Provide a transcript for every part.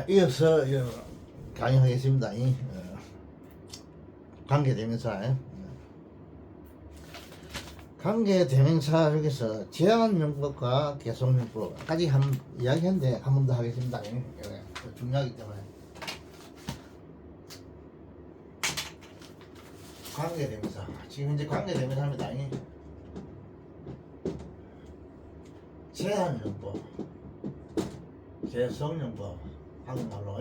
이어서 강의하겠습니다. 관계대명사. 관계대명사 중에서 제한용법과 개성용법까지 이야기했는데 한 번 더 하겠습니다. 중요하기 때문에. 관계대명사. 지금 현재 관계대명사입니다. 제한용법, 개성용법, 한국말로.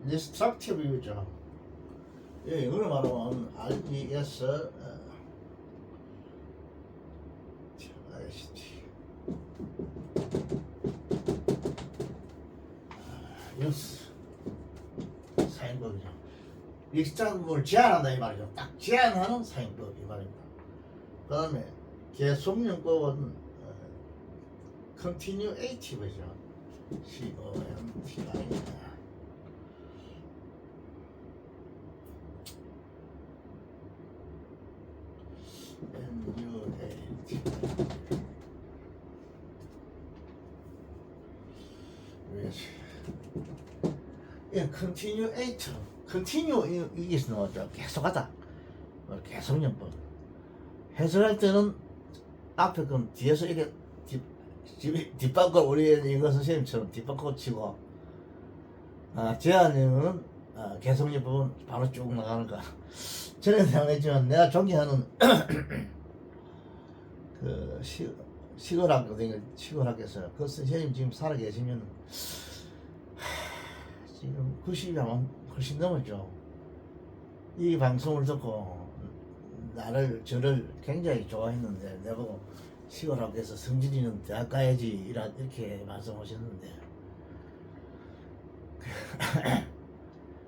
리스트럭티브죠. 이걸 말하면 RES 사인법이죠. 리스트럭을 제한한다 이 말이죠. 딱 제한하는 사인법 이 말입니다. 그 다음에 개성용법은 continuative죠. CONTI. NUAT. continuate. continue 이게 나오죠. 계속하다. 계속용법. 해석할 때는 앞에 건 뒤에서 이렇게 뒷바꿔 우리 이거 선생님처럼 뒷바꿔 치고 제한형은 개성용법은 바로 쭉 나가는 거. 전에 내가 내가 존경하는 그 시골학교에서 그 선생님 지금 살아 계시면 지금 90이 아마 훨씬 넘었죠. 이 방송을 듣고 저를 굉장히 좋아했는데 내보고 시골학교에서 성진이는 대학 가야지 이렇게 말씀하셨는데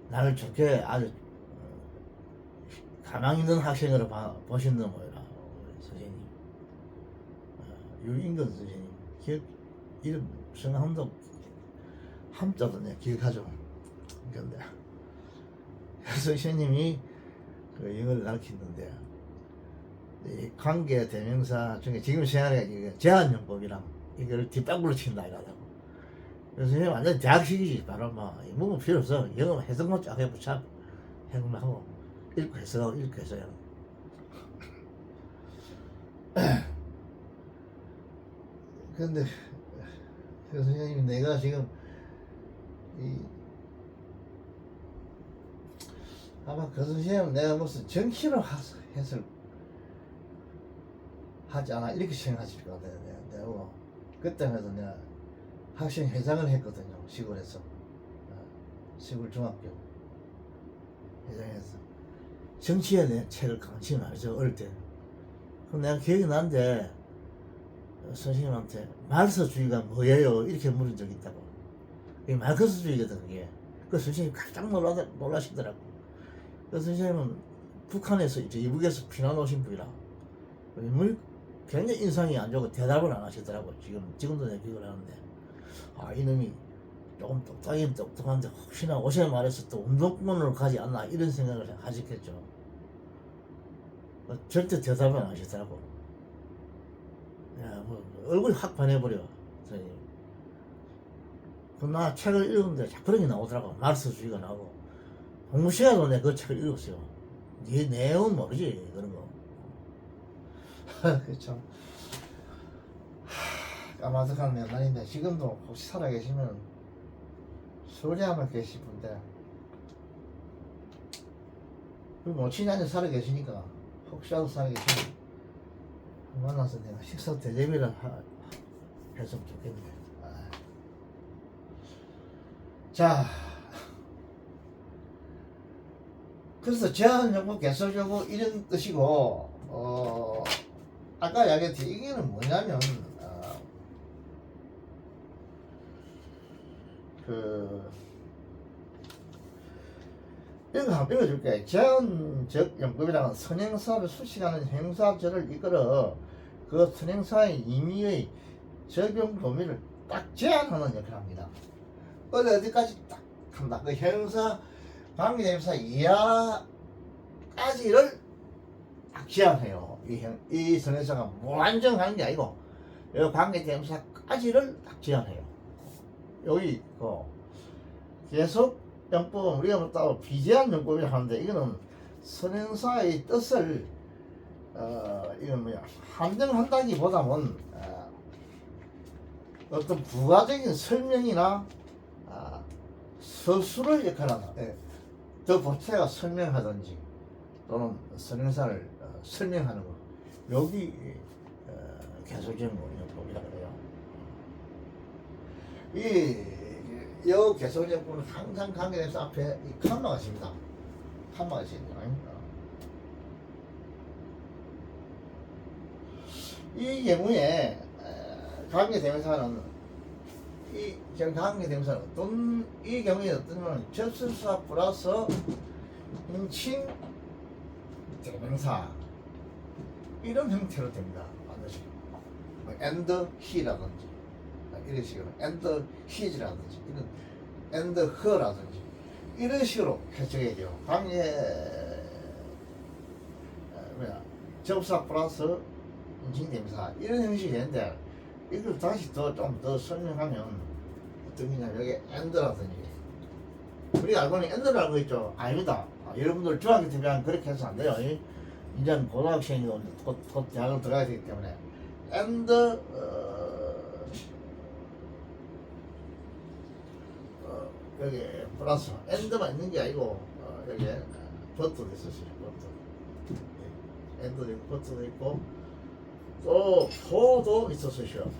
나를 좋게 아주 가망 있는 학생으로 보시는 모여라. 선생님 유인근 선생님 이름 성함도 함자도 내가 기억하죠. 근데 선생님이 이걸 가르치는데 이 관계 대명사 중에 지금 생각해 제한용법이랑 이걸 뒷방구로 친다 이러다고. 그래서 선생님 완전 대학식이지. 바로 뭐 필요 없어. 영어 해석만 쫙 해붙여 해석만 하고 읽고 해석하고 읽고 해석하고. 근데 그 선생님 내가 지금 아마 그 선생님 내가 무슨 정치로 해설 하지 않아 이렇게 생각하실 것 같아요. 내가 그때마다 내가 학생 회장을 했거든요. 시골에서 시골 중학교 회장에서 정치에 대한 책을 관심 알죠. 어릴 때. 그럼 내가 기억이 나는데 선생님한테 마르크스주의가 뭐예요? 이렇게 물은 적이 있다고. 이게 마르크스주의거든 그게. 그 선생님이 깜짝 놀라시더라고. 그 선생님은 북한에서 이제 이북에서 피난 오신 분이라 굉장히 인상이 안 좋고 대답을 안 하시더라고. 지금도 내가 기억을 하는데 이놈이 조금 똑똑한데 혹시나 오셔야 말해서 또 운동권으로 가지 않나 이런 생각을 하셨겠죠. 절대 대답을 안 하시더라고. 얼굴이 확 변해버려 선생님. 나 책을 읽었는데 그런 게 나오더라고. 마르크스주의가 나오고 공부 시간도 내가 그 책을 읽었어요. 네 내용은 모르지 그런 거. 그쵸. 까마득한 면단인데 지금도 혹시 살아계시면 서울에 아마 계실 분데 뭐 7년째 살아계시니까 혹시라도 살아계시면 만나서 내가 식사 대접이라 했으면 좋겠네. 자, 그래서 제한용법, 개설용법 이런 뜻이고 아까 이야기했듯이 이게는 뭐냐면 이런 거 한번 읽어줄게. 제한적 용법이라는 선행사를 수식하는 행사절을 이끌어 그 선행사의 임의의 적용 범위를 딱 제한하는 역할을 합니다. 어디까지 딱 한다. 그 형사, 관계대명사 이하까지를 딱 제한해요. 이 선행사가 무한정하는 게 아니고 이 관계대명사까지를 딱 제한해요. 여기 그 계속 용법은 우리가 따로 비제한 용법이라 하는데 이거는 선행사의 뜻을 이건 뭐야 한정한다기보다는 어떤 부가적인 설명이나 서술을 역할한다. 더 보태가 설명하든지 또는 선행사를 설명하는 거 여기 개소적인 용법이라 그래요. 이 개소적법은 항상 관계대명사 앞에 이 칸마가 있습니다. 칸마가 있습니다. 이 경우에 관계대명사는 이 관계대명사는 이 경우에 어떤 접수사 플러스 인칭 대명사 이런 형태로 됩니다. 반드시 뭐 and he라든지 이런 식으로 and his라든지 이런 and her라든지 이런 식으로 해석해야 돼요. 접수사 플러스 인칭대명사 이런 형식이 되는데 이걸 다시 좀 더 설명하면 어떤 게냐 여기 and라든지 우리가 알고 있는 and를 알고 있죠. 아닙니다. 여러분들 중학교 때면 그렇게 해서 안 돼요. 이제 고등학생이고 곧 대학을 들어가야 되기 때문에 and 여기 플러스 and만 있는 게 아니고 여기 but도 있었어요. and도 있고 but도 있고 또 for도 있었어요.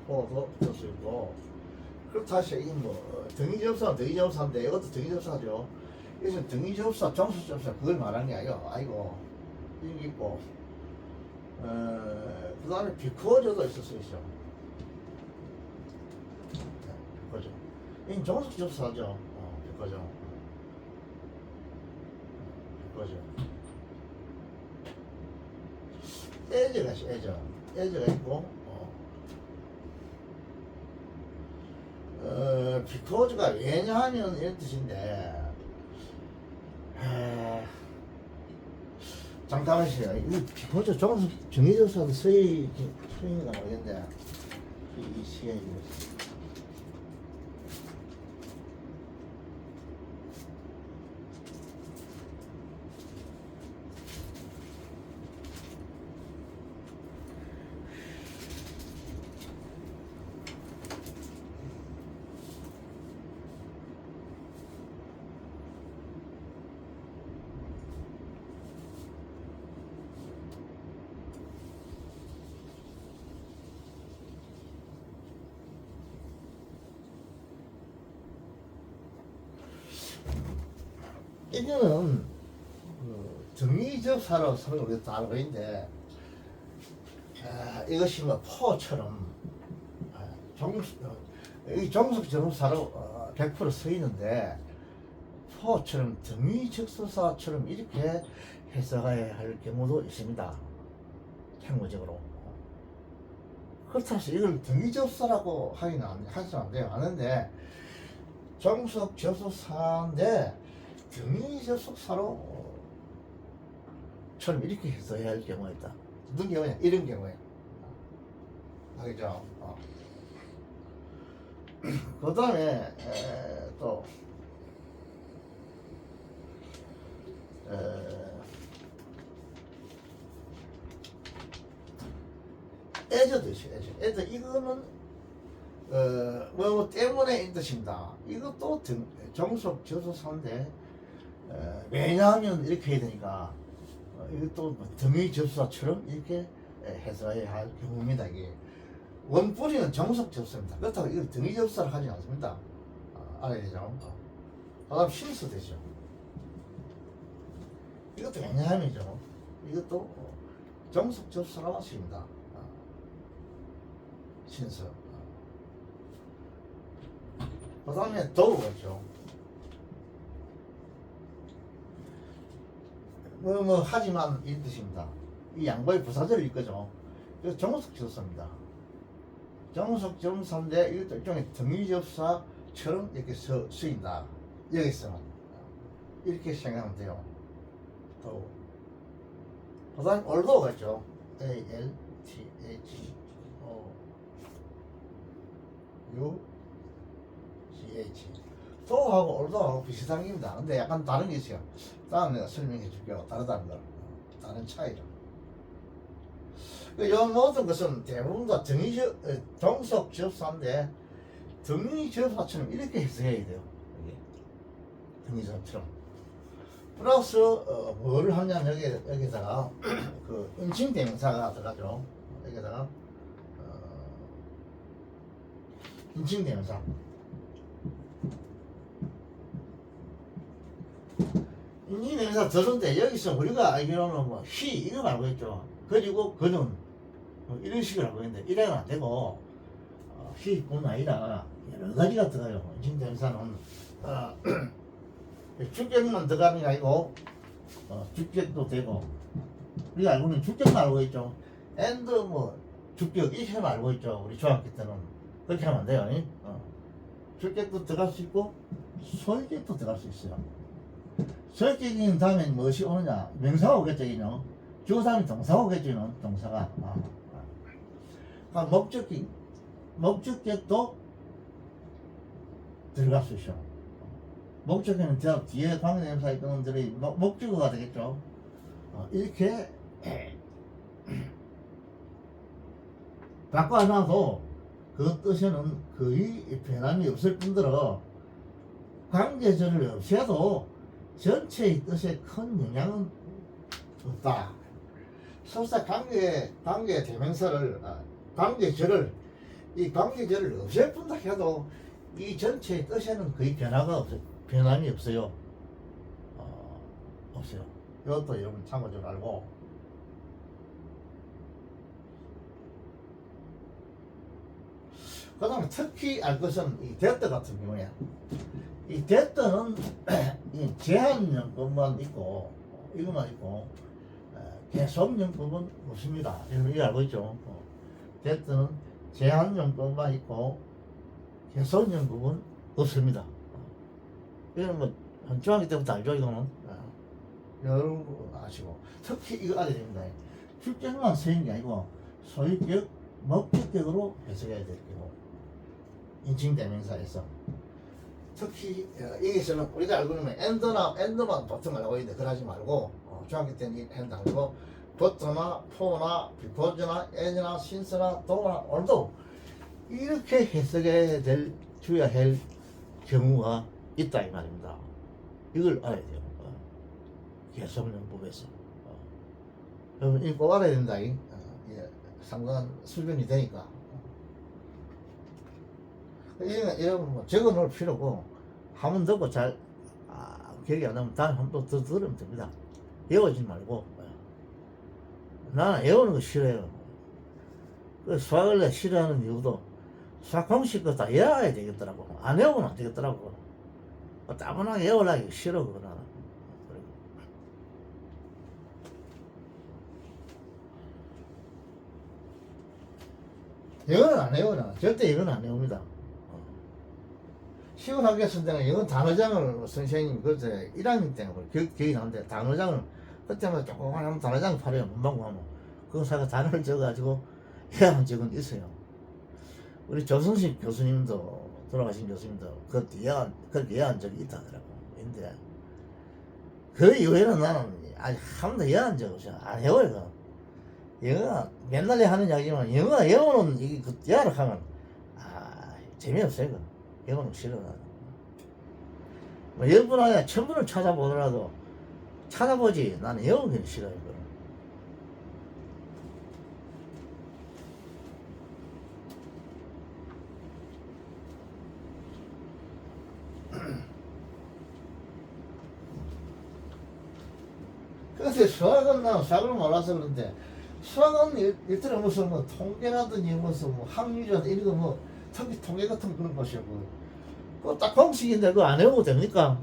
for도 있었고 그렇다 해서 이게 뭐 등위접사인데 이것도 등위접사죠. 이것은 등위접사, 종속접사 그걸 말하는 게 아니고 이게 있고 그 다음에 비커저도 있었어요. 비커저 이건 종속접사죠. 비커저 에저가 있고 비커즈가 왜냐하면 이런 뜻인데 잠깐만요. 이 비커즈 조금 정의접사도 서인가 모르겠는데 이 시간이 이거는 정의접사로 서로 우리가 다 알고 있는데 이것이 뭐 포처럼 종속접사로 100% 쓰이는데 포처럼 정의접사처럼 이렇게 해석해야 할 경우도 있습니다. 행무적으로. 그렇다고 해서 이걸 정의접사라고 하지는 안 돼요. 아는데 종속접사인데 정의접속사로 처럼 이렇게 해석해야 할 경우가 있다. 어떤 경우냐? 이런 경우에. 알겠죠? 그 다음에 또 애저도 있어요. 애저 이거는 뭐 때문에 이 뜻입니다. 이것도 종속접속사인데 왜냐하면 이렇게 해야 되니까 이것도 뭐 등위접사처럼 이렇게 해석해야 할 경우입니다. 이게 원뿌리는 종속접사입니다. 그렇다고 이걸 등위접사를 하지 않습니다. 알아야 되죠. 그 다음 신수 되죠. 이것도 왜냐하면이죠. 이것도 종속접사라고 하십니다. 신수. 그 다음에 도우가 있죠. 하지만 이 뜻입니다. 이 양보의 부사절을 읽거죠. 그래서 종속접사입니다. 종속접사인데 이것도 일종의 등위접사처럼 이렇게 쓰인다. 여기서는 이렇게 생각하면 돼요. 또 그 다음에 올도가 있죠. ALTHOUGH. 도하고 올도하고 비슷한 겁니다. 근데 약간 다른 게 있어요. 다음 내가 설명해 줄게요. 다르다는 걸. 다른 차이를. 이 모든 것은 대부분 다 종속 접사인데 등위 접사처럼 이렇게 해석해야 돼요. 이게 등위 접사처럼. 플러스 뭐를 하냐면 여기다가 그 인칭 대명사가 들어가죠. 여기다가 인칭 대명사. 인칭 대명사 들었는데 여기서 우리가 알기로는 뭐 he 이거 말고 있죠. 그리고 그는 뭐 이런 식으로 알고 있는데 이래는 안 되고 he뿐 아니라 여러 가지가 들어가요. 인칭 대명사는 주격만 들어가는 게 아니고 주격도 되고 우리가 알고 있는 주격만 알고 있죠. and 뭐 주격 이렇게만 알고 있죠. 우리 중학교 때는 그렇게 하면 안 돼요. 주격도 들어갈 수 있고 소유격도 들어갈 수 있어요. 소유격인 다음에 무엇이 오느냐? 명사가 오겠죠. 주어 다음에 동사가 오겠죠. 동사가 목적격도 들어갈 수 있어요. 목적에는 뒤에 관계대명사 있던 것들이 목적어가 되겠죠. 이렇게 바꿔놔도 그 뜻에는 거의 변함이 없을 뿐더러 관계절을 없애도 전체의 뜻에 큰 영향은 없다. 설사 관계 대명사를 이 관계절을 없앨 뿐다 해도 이 전체의 뜻에는 거의 변함이 없어요. 없어요. 이것도 여러분 참고적으로 알고. 그 다음에 특히 알 것은 이 that 같은 경우에 이 that는 제한용법만 있고 이것만 있고 계속용법은 없습니다. 이거 알고 있죠? that는 제한용법만 있고 계속용법은 없습니다. 이거는 뭐 중학교 때부터 알죠. 이거는 여러분 아시고 특히 이거 알아야 됩니다. 주격만 쓰이는 게 아니고 소유격, 목적격으로 해석해야 될 거고 인칭 대명사에서 특히 여기서는 우리가 알고 있는 and만 보통 알고 있는데 그러지 말고 중학교 때는 and 아니고 but나 for나 before나 as나 since나 do나 although 이렇게 해석해야 줘야 할 경우가 있다 이 말입니다. 이걸 알아야 돼요. 계속용법에서 여러분 이거 꼭 알아야 된다. 상당한 수준이 되니까 이런 뭐 적어놓을 필요고 한번 듣고 잘 기억이 안 나면 다음에 한번 더 들으면 됩니다. 외우지 말고. 나는 외우는 거 싫어요. 그 수학을 싫어하는 이유도 수학 공식도 다 외워야 되겠더라고. 안 외우면 안 되겠더라고. 따분하게 외우려기 싫어 그거 나는. 영어는 안 외워요. 절대 영어는 안 외웁니다. 시골 학교 쓸 때는 영어 단어장을 선생님이 그때 1학년 때는 기억이 나는데 단어장을 그때마다 조그만 단어장을 팔아요. 문방구 하면 그거 사가 단어를 적어가지고 해야만 적은 있어요. 우리 조성식 교수님도 돌아가신 교수님도 그렇게 예한 적이 있다 하더라고. 근데 그 이후에는 나는 아직 한 번도 예한 적 없어요. 안 해워요. 영어가 맨날 하는 이야기지만 영어는 이게 예를 하면 재미없어요. 이거. 영어는 싫어. 뭐 10분 안에 1000분을 찾아보더라도 찾아보지. 나는 영어는 싫어요. 이거. 그래서 수학은 난 수학을 몰라서 그런데 수학은 일단은 무슨 뭐 통계라든지 무슨 뭐 확률이라든지 이런 거 뭐 특히 통계 같은 그런 것이고 그거 딱 공식인데 그거 안 외우고 됩니까?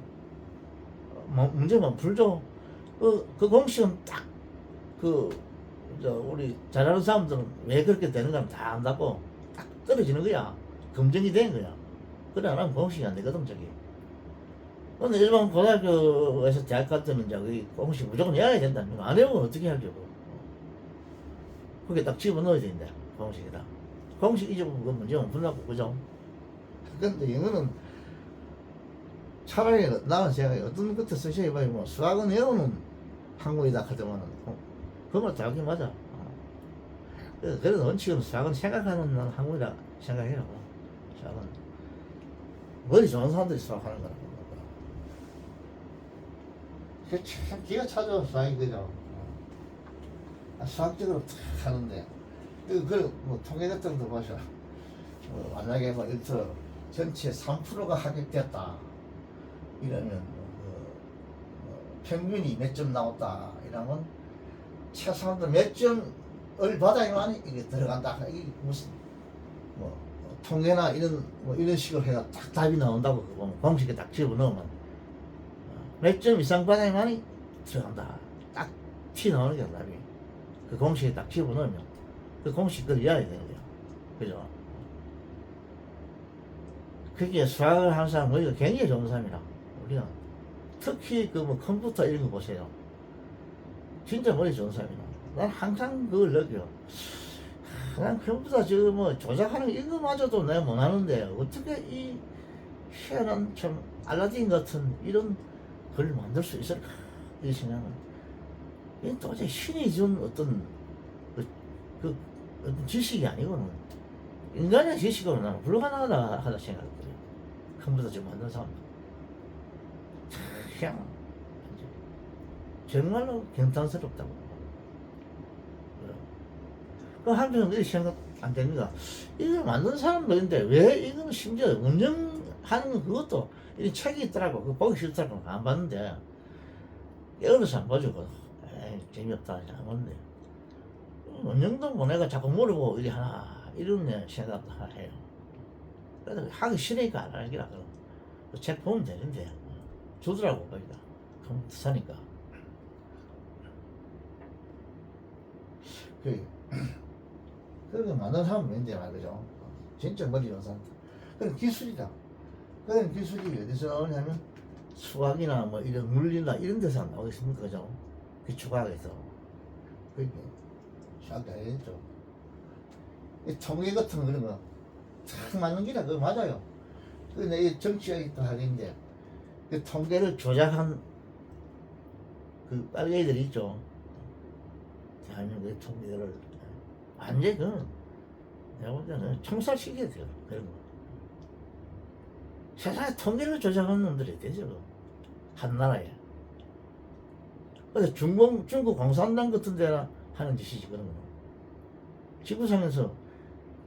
뭐 문제만 풀죠. 그 공식은 딱 우리 잘하는 사람들은 왜 그렇게 되는 건 다 안다고 딱 떨어지는 거야. 검증이 된 거야. 그래 안 하면 공식이 안 되거든 저기. 근데 일반 고등학교에서 대학 갈 때는 이제 그 공식 무조건 외워야 된다는 거. 안 외우면 어떻게 하죠? 그게 딱 집어넣어야 된대. 공식이다. 공식 잊어보면 그 문제는 분나고 그죠? 근데 영어는 차라리 나는 생각해. 어떤 것도 쓰셔봐야 뭐 수학은 외우는 한국이다 하더만은 그 말 자기 맞아. 그래서 원칙은 수학은 생각하는 한국이라 생각해요. 수학은 머리 좋은 사람들이 수학하는 거라. 그게 참 기가 차죠 수학이 그죠? 수학적으로 탁 하는데 뭐 통계 같은 거 보셔. 만약에 뭐 예를 들어 전체 3%가 합격됐다 이러면 평균이 몇 점 나왔다 이러면 최소한도 몇 점을 받아야만 이게 들어간다. 이게 무슨 뭐 통계나 이런 식으로 해가 딱 답이 나온다고 그거 보면 공식에 딱 집어넣으면 몇 점 이상 받아야만 들어간다. 딱 티 나오는 게 답이. 그 공식에 딱 집어넣으면 그 공식 그걸 이해해야 되는 거야. 그죠? 그게 수학을 하는 사람 우리가 굉장히 좋은 사람이라. 우리가 특히 그 뭐 컴퓨터 이런 거 보세요. 진짜 머리 좋은 사람이라. 난 항상 그걸 느껴. 난 컴퓨터 지금 뭐 조작하는 이거마저도 내가 못하는데 어떻게 이 희한한 참 알라딘 같은 이런 걸 만들 수 있을까? 이 생각은 이 도저히 신이 준 어떤 어떤 지식이 아니고는 인간의 지식으로 나는 불가능하다 하다 생각했거든요. 컴퓨터 지금 만든 사람 참 정말로 경탄스럽다고. 그 한편은 이렇게 생각 안 됩니다. 이걸 만든 사람도 있는데 왜 이건 심지어 운영하는 그것도 이 책이 있더라고. 그거 보기 싫더라고. 안 봤는데 어려서 안 봐줘. 에이 재미없다 안 봤는데 운영도 뭐 내가 자꾸 모르고 이리 하나 이런 생각도 하나 해요. 그래도 하기 싫으니까 안 하기라 그럼 그 책 보면 되는데 주더라고 거기다 컴퓨터 사니까. 그렇게 만든 사람은 왠지 말이죠. 진짜 머리 좋은 사람. 그건 기술이다. 그런 기술이 어디서 나오냐면 수학이나 뭐 이런 물리나 이런 데서 안 나오겠습니까, 그죠? 그 추가하겠어. 그게 수학도 해야죠. 이 통계 같은 그런 거 탁 맞는 기라 그거 맞아요. 근데 이 정치학이 또 하는데 그 통계를 조작한 그 빨갱이들이 있죠. 대한민국의 통계를 완전히 그 내가 볼 때는 청살시켜야 돼요. 그런 거. 세상에 통계를 조작하는 놈들이 되죠. 한 나라에. 그래서 중국 공산당 같은 데나 하는 짓이지 그런 거. 지구상에서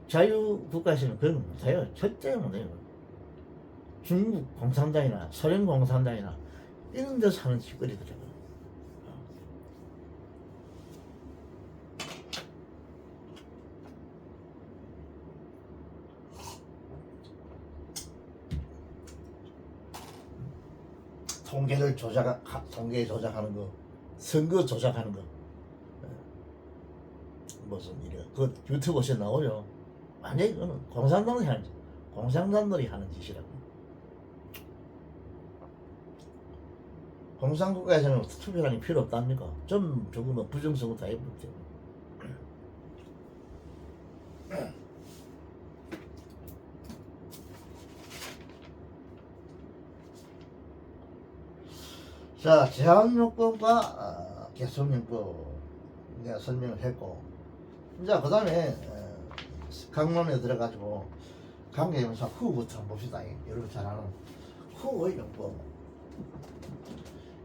자유국가에서는 그런 거 못해요. 절대 못해요. 중국 공산당이나 소련 공산당이나 이런 데서 하는 짓거리더라고요. 통계 조작하는 거, 선거 조작하는 거, 무슨 일이야? 그 유튜브에서 나오죠. 완전히 그거는 공산당들이 하는 짓이라고. 공산국가에서는 투표란이 필요 없답니까? 좀 조금 부정선거 다 해버렸죠. 자, 제한요건과 개성요건 내가 설명을 했고, 이제 그 다음에 강론에 들어가지고 관계대명사 후부터 한번 봅시다. 여러분 잘 아는 후의 요건.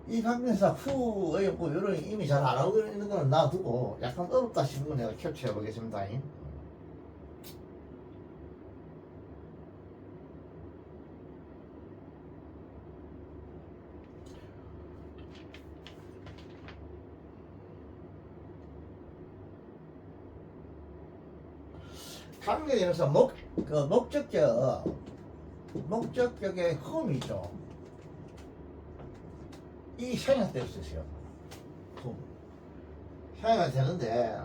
이 관계대명사 후의 요건 여러분 이미 잘 알고 있는 거는 놔두고 약간 어렵다 싶은 거 내가 캡처해 보겠습니다. 관계대명사 목적격의 흠이죠. 이 생략될 수 있어요. 생략이 되는데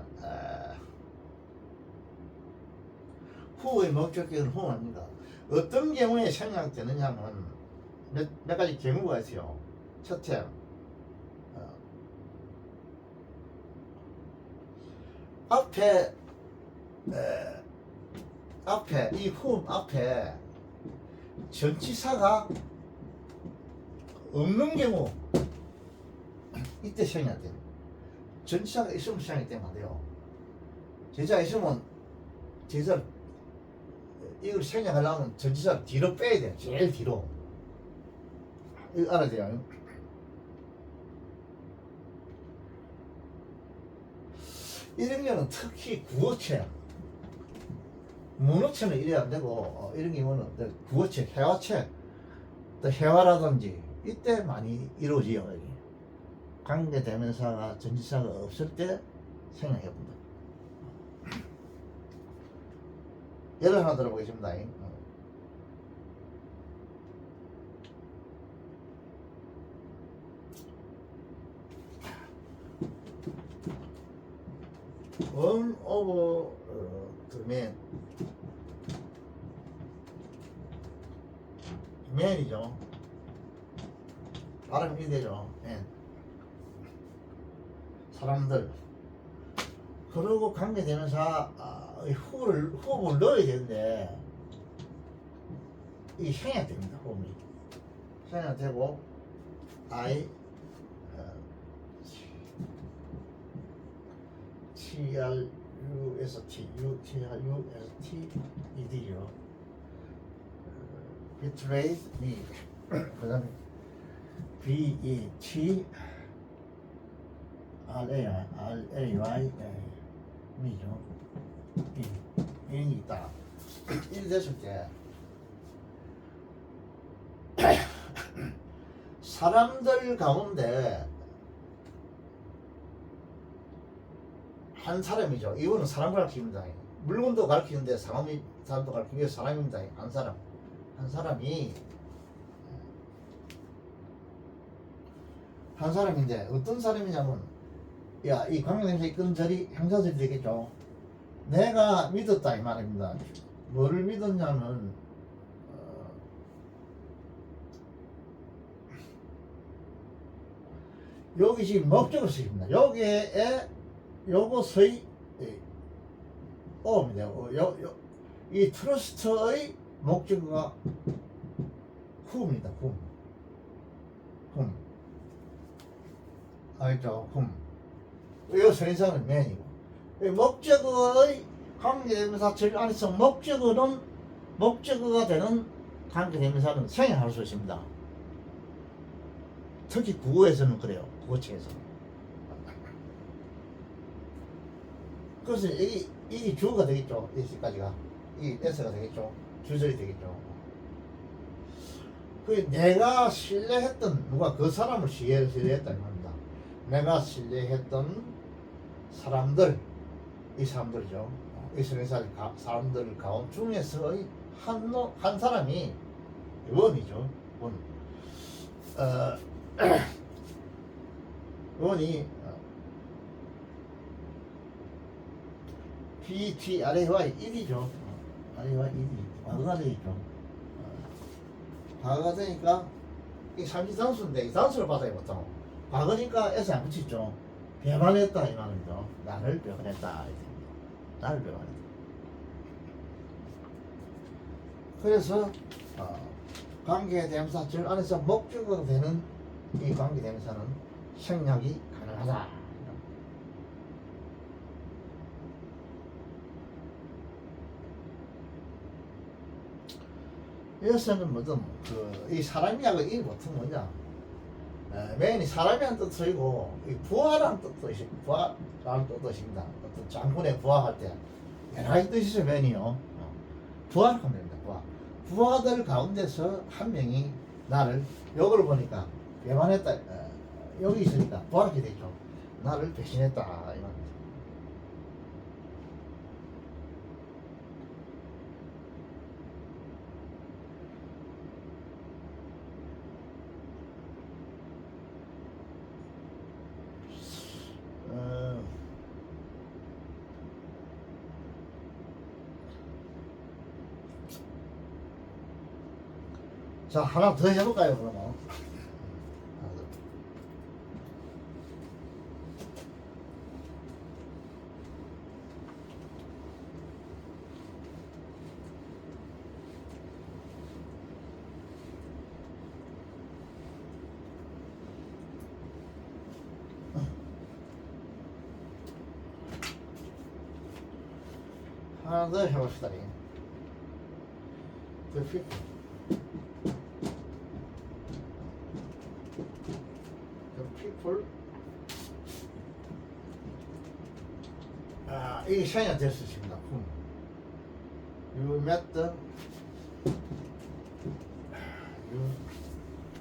후의 목적격은 흠 아닙니다. 어떤 경우에 생략되느냐면 몇 가지 경우가 있어요. 첫째, 앞에 앞에 이 후음 앞에 전치사가 없는 경우 이때 시행이 안 돼요. 전치사가 있으면 시행이 되면 안 돼요. 제자가 있으면 제자를 이걸 생략하려면 전치사를 뒤로 빼야 돼요. 제일 뒤로. 이거 알아야 돼요. 이런 경우는 특히 구어체, 문어체는 이래 안 되고 이런 경우는 구어체, 회화체, 또 회화라든지 이때 많이 이루어지요. 여기 관계대명사가 전치사가 없을 때 생략해 본다. 예를 하나 들어보겠습니다. One over the man. man이죠. 발음이 되죠. man. 사람들. 그러고 관계되면서 호흡을 넣어야 되는데 이게 생략됩니다. 호흡이 생략되고 I TRUST ED죠. betrayed me. 그 다음에 BET RAY 미죠. 인이 있다. 이리 됐을 때 사람들 가운데 한 사람이죠. 이거는 사람을 가르칩니다. 물건도 가르치는데 사람도 가르치는 게 사람입니다. 한 사람인데 어떤 사람이냐면 이 관계대명사 이끄는 자리 형사절이 되겠죠. 내가 믿었다 이 말입니다. 뭐를 믿었냐면 여기 지금 목적을 쓰입니다. 여기에 요것의 어입니다. 이 트러스트의 목적어가 who입니다. whom. 알죠? whom. 이 선인사는 man이고. 목적어의 관계대명사 절 안에서 목적어가 되는 관계대명사는 생략할 수 있습니다. 특히 국어에서는 그래요. 국어책에서. 그래서 이게 주어가 되겠죠. 여기까지가. 이 S가 되겠죠. 주절이 되겠죠. 그 내가 신뢰했던 누가 그 사람을 신뢰했다 이 말입니다. 내가 신뢰했던 사람들, 이 사람들이죠. 이 사람들 가운 중에서의 한 사람이 원이죠. 원이 BT RAY 1이죠. RAY 1이 과거가 되겠죠. 과거가 되니까 이 삼지단수인데 이 단수를 받아야 보통 과거니까 S 안 붙이죠. 배반했다 이 말이죠. 나를 배반했다. 나를 배반했다. 그래서 관계대명사 절 안에서 목적어가 되는 이 관계대명사는 생략이 가능하다. 여기서는 뭐든 이 사람이하고 이 보통 뭐냐 맨이 사람이라는 뜻이고 이 부하라는 뜻도 부하라는 뜻도 있습니다. 어떤 장군의 부하할 때 여러 가지 뜻이 있어요. 맨이요. 부하를 하면 됩니다. 부하들 가운데서 한 명이 나를 요거를 보니까 배반했다. 여기 있으니까 부하게 되죠. 나를 배신했다 이 말입니다. 자, 하나 더 해볼까요, 그러면? 하나 더 해봅시다. The people. The people. 아, 이게 시간이 될 수 있습니다. You met the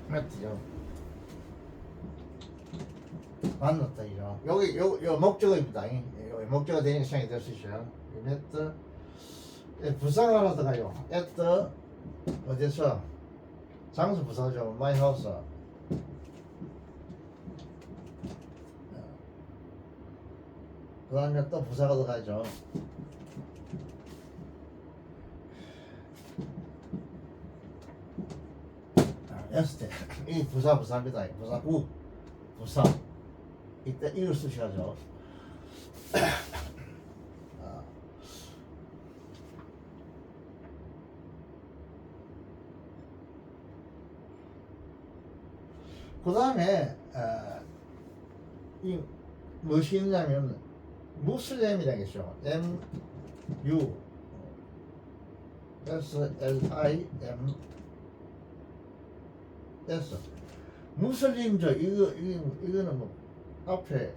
맞죠? 만났다 이죠. 여기 요 목적어입니다. 여기 목적어 되는 시간이 될 수 있어요. at the 부사가 들어가요. at the 어디서 장소 부사죠. my house. 그 다음에 또 부사가 들어가죠. 했을 때 이 부사입니다. 부사구 부사 이때 이걸 쓰셔야죠. 그 다음에 이 무엇이 있냐면 무슬림이라겠죠. M U S L I M S 무슬림죠. 이거는 뭐 앞에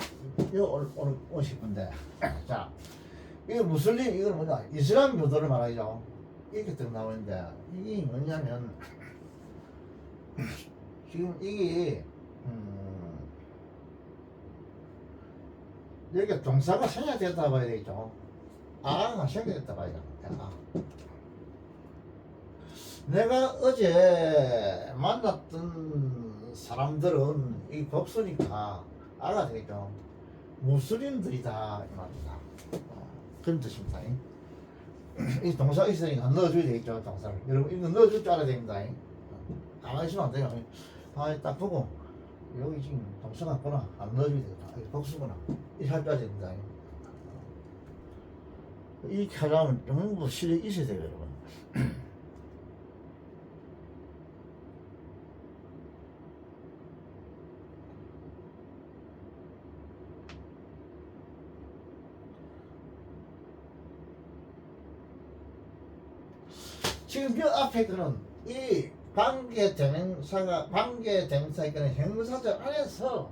이거 오실 건데 자 이거 무슬림 이거는 뭐냐 이슬람 교도를 말하죠. 이렇게 딱 나오는데 이게 뭐냐면 지금 이게 여기 동사가 생략됐다 봐야 되겠죠. 아가 생략됐다 봐야 돼. 내가 어제 만났던 사람들은 이 복수니까 아가 되겠죠. 무슬림들이다 이 말입니다. 그런 뜻입니다. 이 동사 있으니까 넣어줘야 되겠죠. 동사를 여러분 이거 넣어줄 줄 알아야 됩니다. 가만히 있으면 안 돼요. 딱 보고 여기 지금 동사 같구나 안 넣어줘야 되겠다. 이게 복수구나 이렇게 할 줄 알아야 됩니다. 이렇게 하려면 전부 실력이 있어야 돼요 여러분. 지금 이 앞에 거는 이 관계대명사가 관계대명사의 형용사절 안에서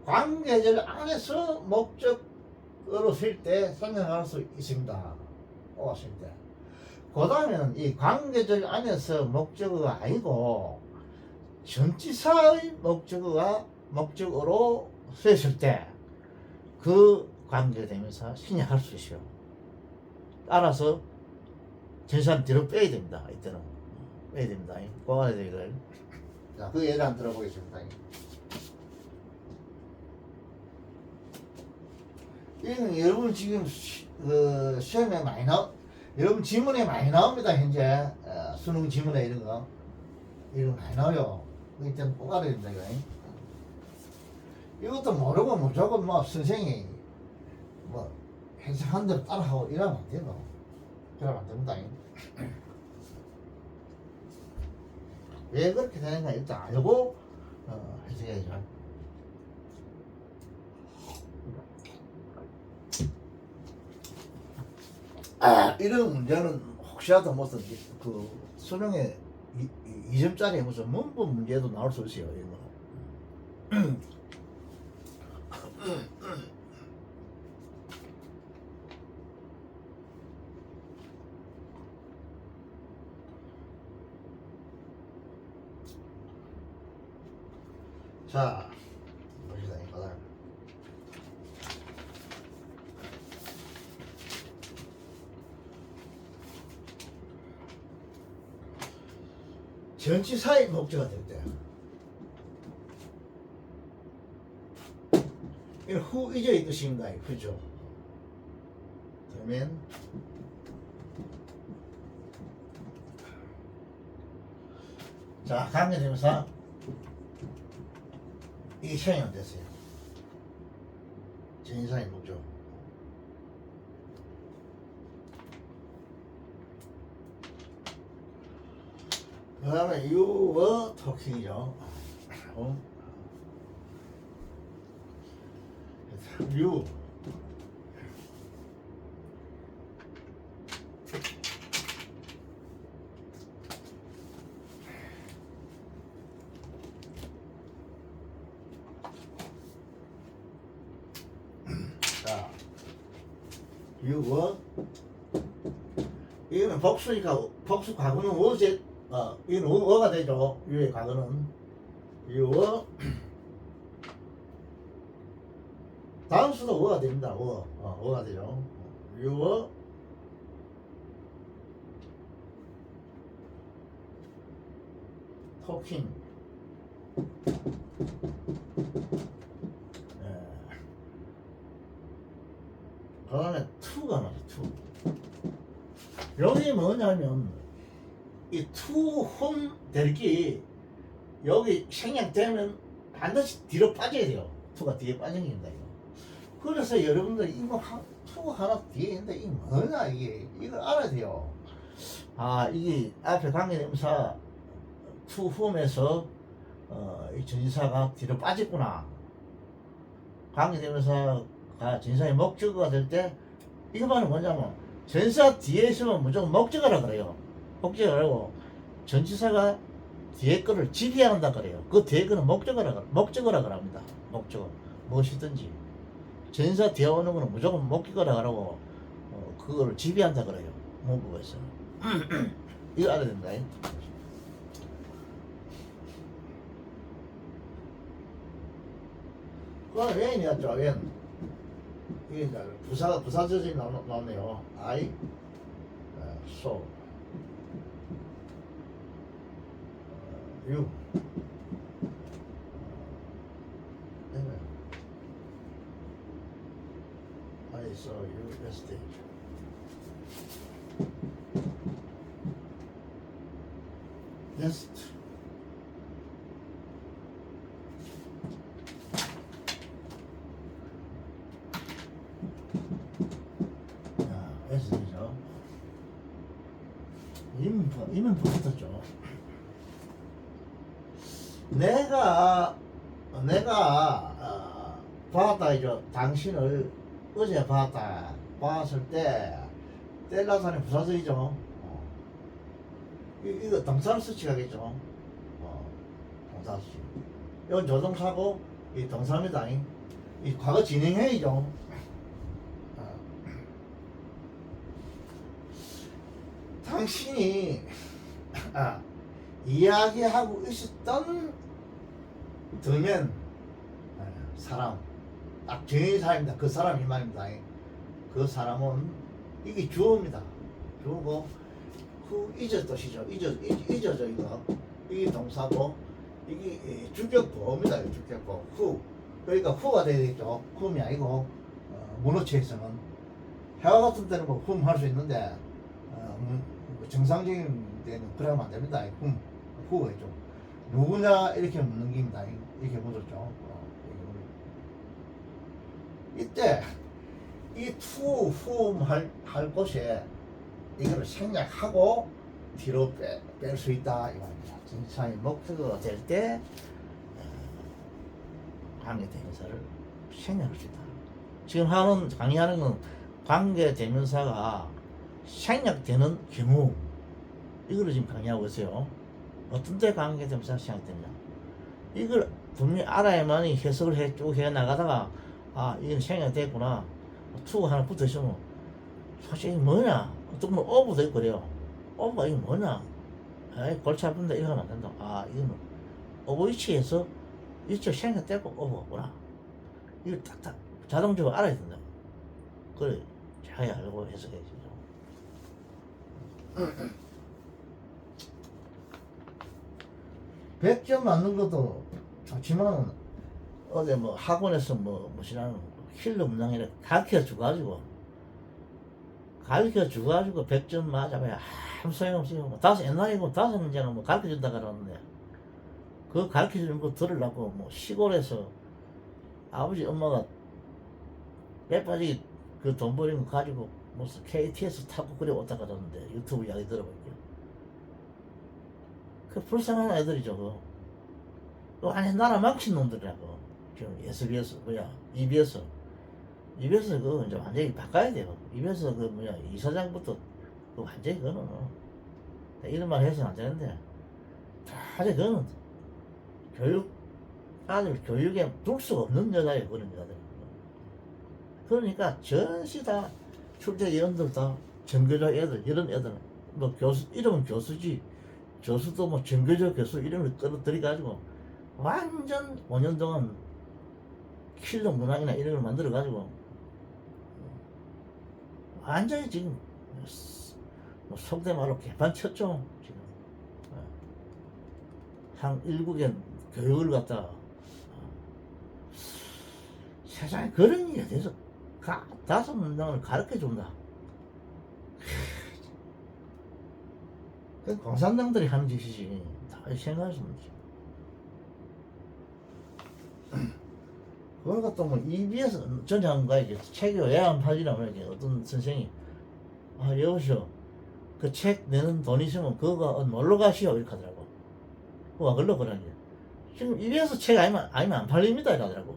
관계절 안에서 목적으로 쓸 때 생각할 수 있습니다. 오았을 때. 그 다음에는 이 관계절 안에서 목적어가 아니고 전치사의 목적어로 쓰였을 때 그 관계대명사 생략할 수 있어요. 따라서 전치사는 뒤로 빼야 됩니다. 이때는 빼야 됩니다. 꼭 알아야 되거든요. 자, 그 예를 한번 들어보겠습니다. 이건 여러분 지금 시험에 많이 여러분 지문에 많이 나옵니다. 현재 수능 지문에 이런 거 많이 나와요. 이때는 꼭 알아야 됩니다. 이것도 모르고 무조건 뭐 선생이 뭐 해석한 대로 따라하고 이러면 안 돼요. 그러면 안 됩니다. 왜 그렇게 되는가 일단 알고 해석해야죠. 이런 문제는 혹시라도 무슨 그 수능에 2점짜리 무슨 문법 문제도 나올 수 있어요. 이런 거. 자, 봅시다. 이거 전치사의 목적어가 될 때, 이건 후이절의 뜻인가, 그죠? 그러면 자, 관계대명사 이게 시행이 안 됐어요. 전치사의 목적. 그 다음에 you were talking이죠. you 자, 6억. 이거는 복수니까 복수 과거는 어제 이건 어가 되죠. 위에 과거는 6억. 다음 수도 어가 됩니다. 어가 되죠. 6억. 토킹. 그 다음에 투가 나죠. 투. 여기 뭐냐면 이 투홈 될기 여기 생략되면 반드시 뒤로 빠져야 돼요. 투가 뒤에 빠지는 겁니다. 이거. 그래서 여러분들 이거 투 하나 뒤에 있는데 이게 뭐냐 이게 이걸 알아야 돼요. 아 이게 앞에 관계대명사 투 홈에서 이 전치사가 뒤로 빠졌구나. 관계대명사가 전치사의 목적어가 될 때 이거 말은 뭐냐면 전치사 뒤에 있으면 무조건 목적어라 그래요. 목적어라고 전치사가 뒤에 거를 지배한다 그래요. 그 뒤에 거는 목적어라 그럽니다. 목적어 무엇이든지 전치사 뒤에 오는 거는 무조건 목적어라 그러고 그거를 지배한다 그래요. 문법에서 이거 알아야 된다. 그건 왜인이었죠. 왜? 이게 이제 부사절이 나오네요. I, so, you. I saw you yesterday. Yes. S죠. 이면 붙었죠. 내가 봤다 이죠. 당신을 어제 봤을 때 뗄라산의 부사절이죠. 이거 동사를 수치하겠죠. 동사 수치. 이건 조동사고 이 동사입니다. 이 과거 진행형이죠. 당신이 이야기하고 있었던 들면 사람 딱 정해진 사람입니다. 그 사람 이 말입니다. 그 사람은 이게 주어입니다. 주어고 후 잊어 뜻이죠. 잊어져 이거 이게 동사고 이게 주격보입니다. 주격보 후 그러니까 후가 되겠죠. 훔이 아니고 문어체에서는 해와 같은 때는 뭐 훔 할 수 있는데 정상적인 데는 그러면 안 됩니다. 후가 있죠. 누구냐 이렇게 묻는 겁니다. 이렇게 묻었죠. 이때 이 투, 훔 할 곳에 이거를 생략하고 뒤로 뺄 수 있다 이 말입니다. 전치사의 목적어가 될 때 관계대명사를 생략할 수 있다. 지금 강의하는 건 관계대명사가 생략되는 경우 이거를 지금 강의하고 있어요. 어떤 때 관계대명사가 생략되냐 이걸 분명히 알아야만이 해석을 쭉 해 나가다가 이건 생략됐구나. 투가 하나 붙어 있으면 사실 이게 뭐냐 어떤 건 오버도 있고 그래요. 오버가 이게 뭐냐 골치 아픈데 이거 하면 안 된다. 이거는 오버 위치에서 이쪽 생략됐고 오버구나. 이걸 딱딱 자동적으로 알아야 된다. 그래 잘 알고 해석해야죠. 100점 맞는 것도 좋지만 어제 뭐 학원에서 무엇이라는 킬러 문장이라 가르쳐 주가지고 100점 맞아봐야 아무 소용없어요. 옛날에 5문제는 뭐 가르쳐 준다 그러는데 그 가르쳐 주는 거 들으려고 뭐 시골에서 아버지 엄마가 빼빠지게 그 돈 버린 거 가지고 무슨 KTX 타고 그래 왔다 그러는데 유튜브 이야기 들어볼게요. 그 불쌍한 애들이죠. 그 안에 나라 망친 놈들이라고. 지금 SBS EBS 그거 이제 완전히 바꿔야 돼요. EBS 이사장부터 그 완전히 그거는 이런 말 해서는 안 되는데 사실 그거는 아들 교육에 둘 수가 없는 여자예요. 그런 여자들. 그러니까 전시 다 출제 위원들 다 전교조 애들 이런 애들 뭐 교수 이름은 교수지 교수도 뭐 전교조 교수 이름을 끌어들여 가지고 완전 5년 동안 킬러 문항이나 이런 걸 만들어 가지고 완전히 지금 뭐 속된 말로 개판 쳤죠. 지금 한 일국의 교육을 갖다가 세상에 그런 일에 대해서 5문장을 가르쳐 준다. 그 공산당들이 하는 짓이지. 다 생각할 수 없지. 그걸 갖다 뭐 EBS 전장관에게 책이 왜 안 팔리나 이렇게 어떤 선생이 여보시오 그 책 내는 돈 있으면 그거 놀러 가시오 이렇게 하더라고. 그거 그걸로 그러는 게 지금 EBS 책 아니면 안 팔립니다 이러더라고.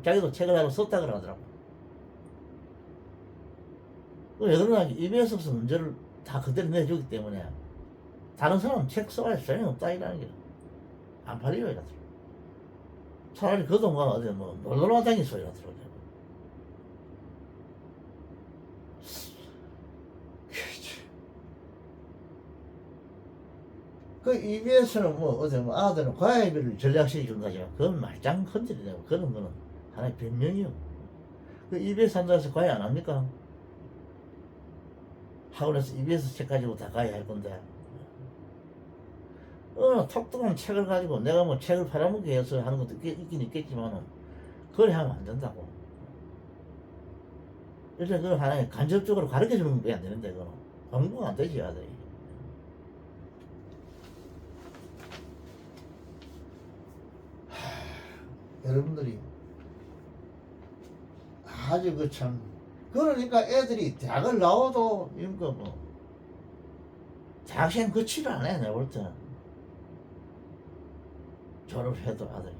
자기도 책을 하러 썼다 그러더라고. 왜 그러나 EBS에서 문제를 다 그대로 내주기 때문에 다른 사람 책 써야 소용없다 이라는 게 안 팔려요 이러더라고. 차라리 그 동안 어디 뭐 놀러 다니소 이러더라고. 그 EBS는 뭐 어디 뭐 아들은 과외비를 전략시켜 준다죠. 그건 말짱 흔들리네요. 그런 거는 하나의 변명이요. 그 EBS 한다해서 과외 안 합니까? 학원에서 EBS 책 가지고 다 과외 할 건데. 톡톡한 책을 가지고 내가 뭐 책을 팔아먹기 위해서 하는 것도 있긴 있겠지만은 그걸 하면 안 된다고. 일단 그걸 하나의 간접적으로 가르쳐 주는 건 왜 안 되는데 그거는 공부가 안 되지 아들이. 여러분들이 아주 그 참 그러니까 애들이 대학을 나와도 이런 거 뭐 대학생 거치를 안 해 내가 볼 때는. 졸업해도 아들이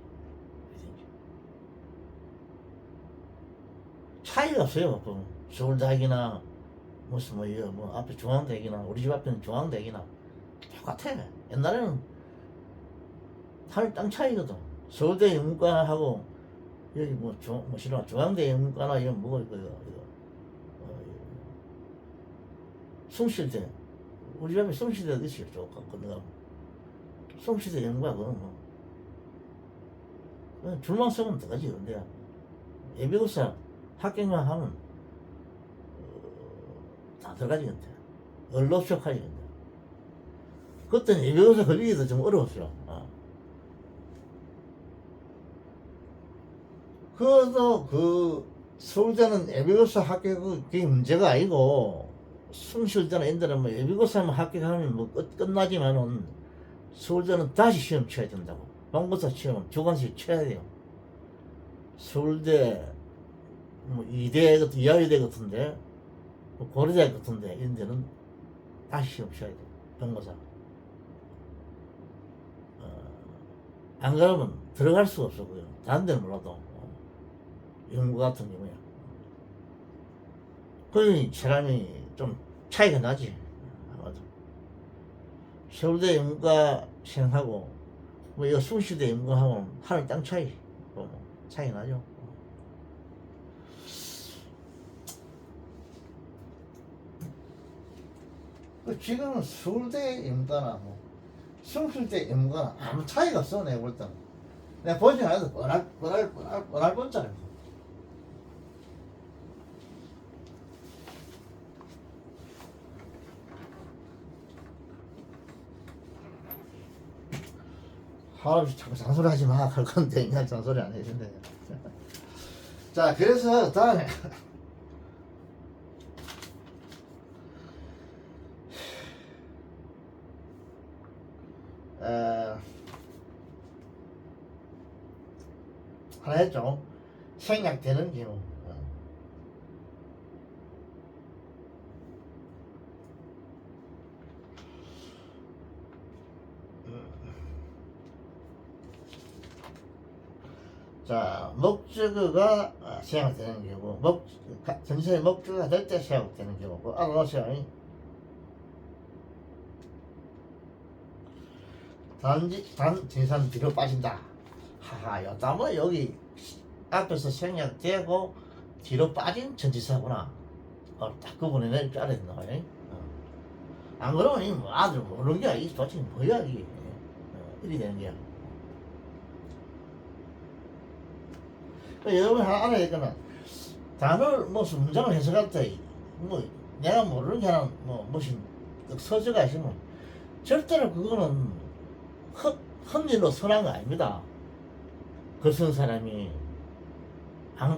차이가 없어요. 보면 서울대학이나 무슨 뭐 앞에 중앙대학이나 우리 집 앞에는 중앙대학이나 똑같아. 옛날에는 하늘 땅 차이거든. 서울대 영문과하고 여기 뭐 중앙대 영문과나 이런 뭐 이거 숭실대 우리 집에 숭실대도 있어요. 조금 건너가면 숭실대 영문과 그건 뭐 줄만 서면 들어가지. 근데 예비고사 합격만 하면 다 들어가지. 근데 얼럭쇼까지. 근데 그때는 예비고사 걸리기도 좀 어려웠어요. 그래도 그 서울대는 예비고사 합격이 문제가 아니고 숭실대나 인대는 뭐 예비고사만 합격하면 뭐 끝나지만은 서울대는 다시 시험 쳐야 된다고. 본고사 시험 두 번씩 쳐야 돼요. 서울대 뭐 이하이대 같은데 뭐 고려대 같은데 이런 데는 다시 시험 쳐야 돼요. 본고사. 안 그러면 들어갈 수가 없어. 그요. 다른 데는 몰라도 연구 같은 경우에 그 사람이 좀 차이가 나지. 아마도 서울대 연구과생하고 뭐 이거 숭실대 연구하면 하늘 땅 차이 뭐 차이 나죠. 지금은 서울대 연구과나 뭐 숭실대 연구과나 아무 차이가 없어. 내가 볼 때는 내가 보지 않아도 뻔할 뻔짜리. 자꾸 잔소리 하지 마. 할 건데, 그냥 잔소리 안 해준대. 자, 그래서 다음에. 하나 했죠. 생략되는 경우. 자, 목적어가 생략되는 경우, 전체의 목적어가 될 때 생략되는 경우, 알아놓으세요. 전지사는 뒤로 빠진다. 하하, 요따면 여기 앞에서 생략되고 뒤로 빠진 전지사구나. 딱 구분해낼 줄 알았나. 안 그러면 이 뭐 아주 모르는 게 이 도대체 뭐야 이게. 이리 되는 거야. 여러분이 하나 알아야 될 거는 단어를 무슨 문장을 해석할 때 뭐 내가 모르는 게 하나 뭐 무슨 서적가 있으면 절대로 그거는 헛일로 선한 거 아닙니다. 글 쓴 사람이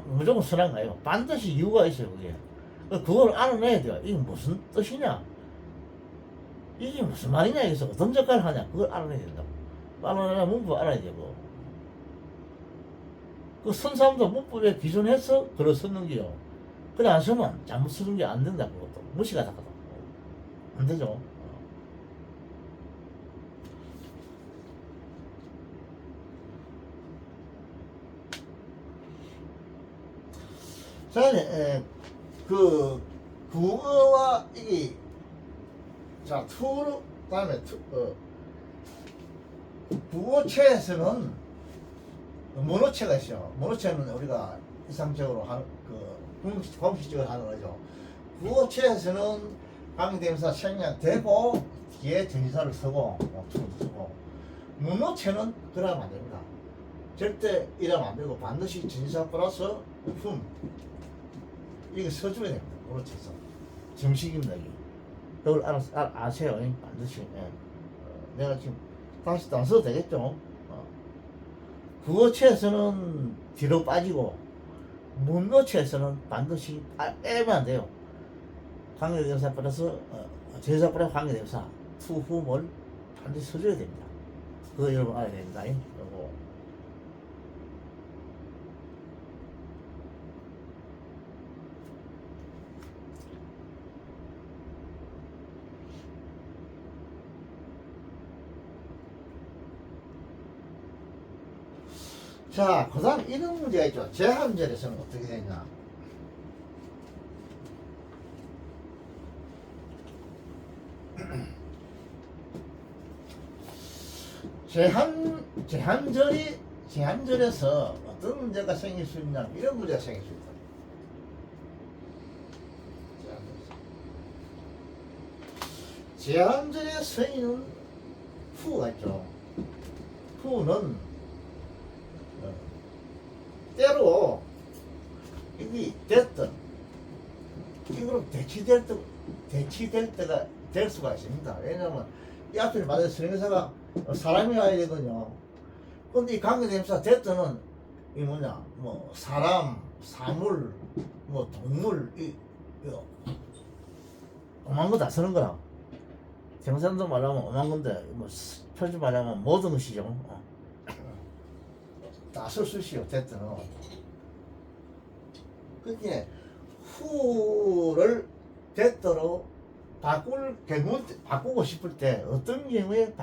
무조건 선한 거예요. 반드시 이유가 있어요. 그게 그걸 알아내야 돼요. 이게 무슨 뜻이냐, 이게 무슨 말이냐, 여기서 어떤 역할을 하냐, 그걸 알아내야 된다고. 알아내야 문법 알아야 되고, 그 쓴 사람도 문법에 기준해서 글을 쓰는 게요. 그래 안 쓰면 잘못 쓰는 게 안 된다. 그것도 무시가 다가도 안 되죠. 자, 그 국어와 이게 자 투로 다음에 국어체에서는 문어체가 있어요. 문어체는 우리가 일상적으로 하는 공식적으로 하는 거죠. 국어체에서는 관계대명사 생략되고 뒤에 전치사를 쓰고 투를 쓰고, 문어체는 그러면 안 됩니다. 절대 이러면 안 되고 반드시 전치사 플러스 품 이게 써줘야 됩니다. 문어체에서 정식입니다. 이게. 그걸 아세요. 반드시. 내가 지금 다시 안 써도 되겠죠. 국어체에서는 뒤로 빠지고 문어체에서는 반드시 빼면 안 돼요. 관계대명사 플러스 전치사 플러스 관계대명사 투hum을 반드시 써줘야 됩니다. 그거 여러분 알아야 됩니다. 그리고 자, 그 다음 이런 문제가 있죠. 제한절에서는 어떻게 되냐. 제한절에서 어떤 문제가 생길 수 있냐, 이런 문제가 생길 수 있다. 제한절에 쓰이는 후가 있죠. 후는 때로 이게 됐든 이거로 대치될 때가 될 수가 있습니다. 왜냐면 이 앞에 말한 선행사가 사람이 와야 되거든요. 근데 이 관계대명사 됐든은 이 뭐냐, 뭐 사람, 사물, 뭐 동물, 이거 오만 거 다 쓰는 거라. 경상도 말하면 오만 건데 뭐 표준 말하면 모든 것이죠. 다 쓸 수 있어요. 됐든. 그게 후를 됐더러 바꾸고 싶을 때 어떤 경우에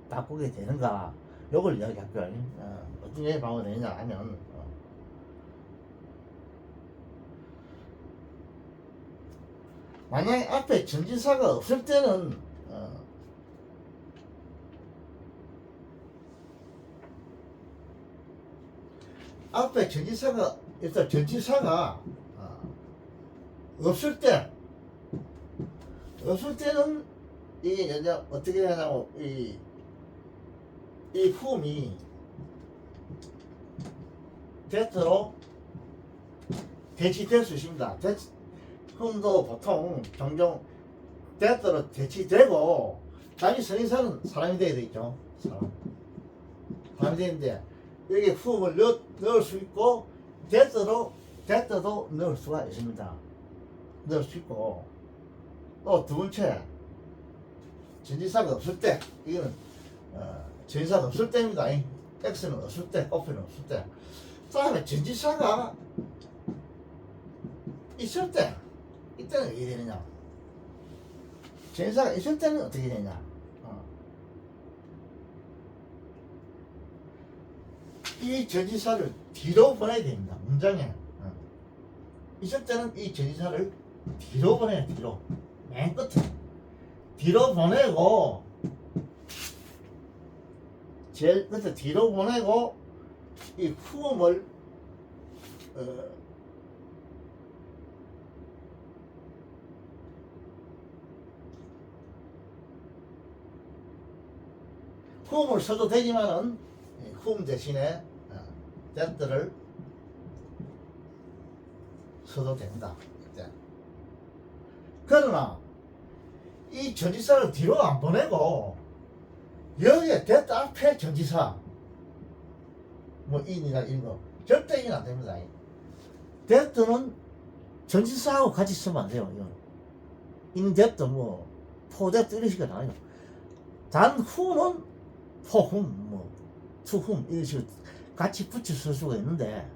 바꾸게 되는가, 요걸 이야기할게요. 어떤 경우에 바꾸게 되느냐 하면, 만약에 앞에 전치사가 없을 때는 앞에 전치사가 일단 전치사가 없을 때는 이게 이제 어떻게 되냐고, 이 훔이 대체로 대치될 수 있습니다. 훔도 보통 종종 대체로 대치되고, 자기 선인사는 사람이 되어야 되겠죠. 사람이 되는데 여기 훔을 넣을 수 있고 대체도 넣을 수가 있습니다. 넣을 수 있고, 또 두 번째 전치사가 없을 때, 이거는 전치사가 없을 때입니다. X는 없을 때, O는 없을 때. 다음에 전치사가 있을 때, 이때는 어떻게 되느냐. 전치사가 있을 때는 어떻게 되느냐. 이 전치사를 뒤로 보내야 됩니다. 문장에. 있을 때는 이 전치사를 뒤로 보내야 돼. 뒤로. 맨 끝에. 뒤로 보내고, 제일 끝에 뒤로 보내고 이 후음을 후음을 써도 되지만은 후음 대신에 that를 써도 된다. 그러나 이 전지사를 뒤로 안 보내고 여기에 that 앞에 전지사 뭐 in이나 이런 거 절대 in 안 됩니다. that는 전지사하고 같이 쓰면 안 돼요. in that 뭐 for that 이런 식으로 나와요. 단 who는 for whom 뭐 to whom 이런 식으로 같이 붙여 쓸 수가 있는데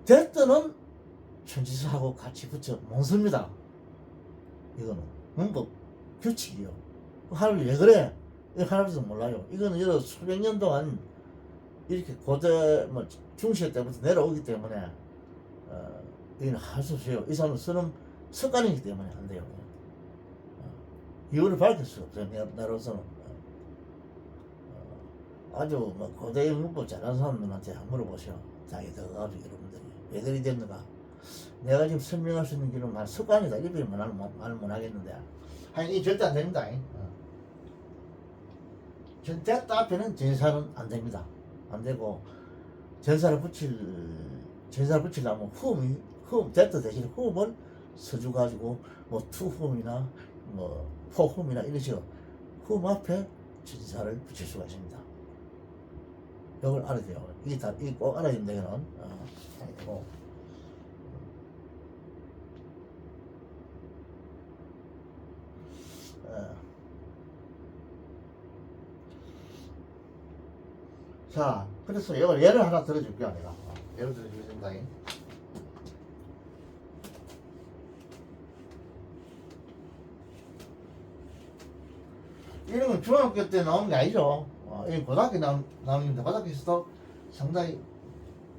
that는 전지사하고 같이 붙여 못 씁니다. 이거는 문법 규칙이요. 하루이 왜 그래? 이거 할아버지도 몰라요. 이거는 여러 수백 년 동안 이렇게 고대 뭐 중시대 때부터 내려오기 때문에 이건 할 수 없어요. 이 사람은 쓰는 습관이기 때문에 안 돼요. 이유를 밝힐 수 없어요. 나로서는 아주 뭐 고대 문법 잘하는 사람들한테 한번 물어보세요. 자기 더 가지고 여러분들이 왜 그리 됐는가? 내가 지금 설명할 수 있는 길은 습관이다. 이렇게 말을 못 하겠는데. 아니, 이 절대 안 됩니다. that 앞에는 전사는 안 됩니다. 안 되고, 전사를 붙이려면 that 대신에 whom을 써줘가지고, 뭐, to whom이나, 뭐, for whom이나 이런 식으로, whom 앞에 전사를 붙일 수가 있습니다. 이걸 알아야 돼요. 이게 꼭 알아야 됩니다. 이거는. 자, 그래서 이걸 예를 하나 들어줄게요. 내가 예를 들어주겠습니다. 이런 건 중학교 때 나오는 게 아니죠. 이 고등학교 나오는데 고등학교에서도 상당히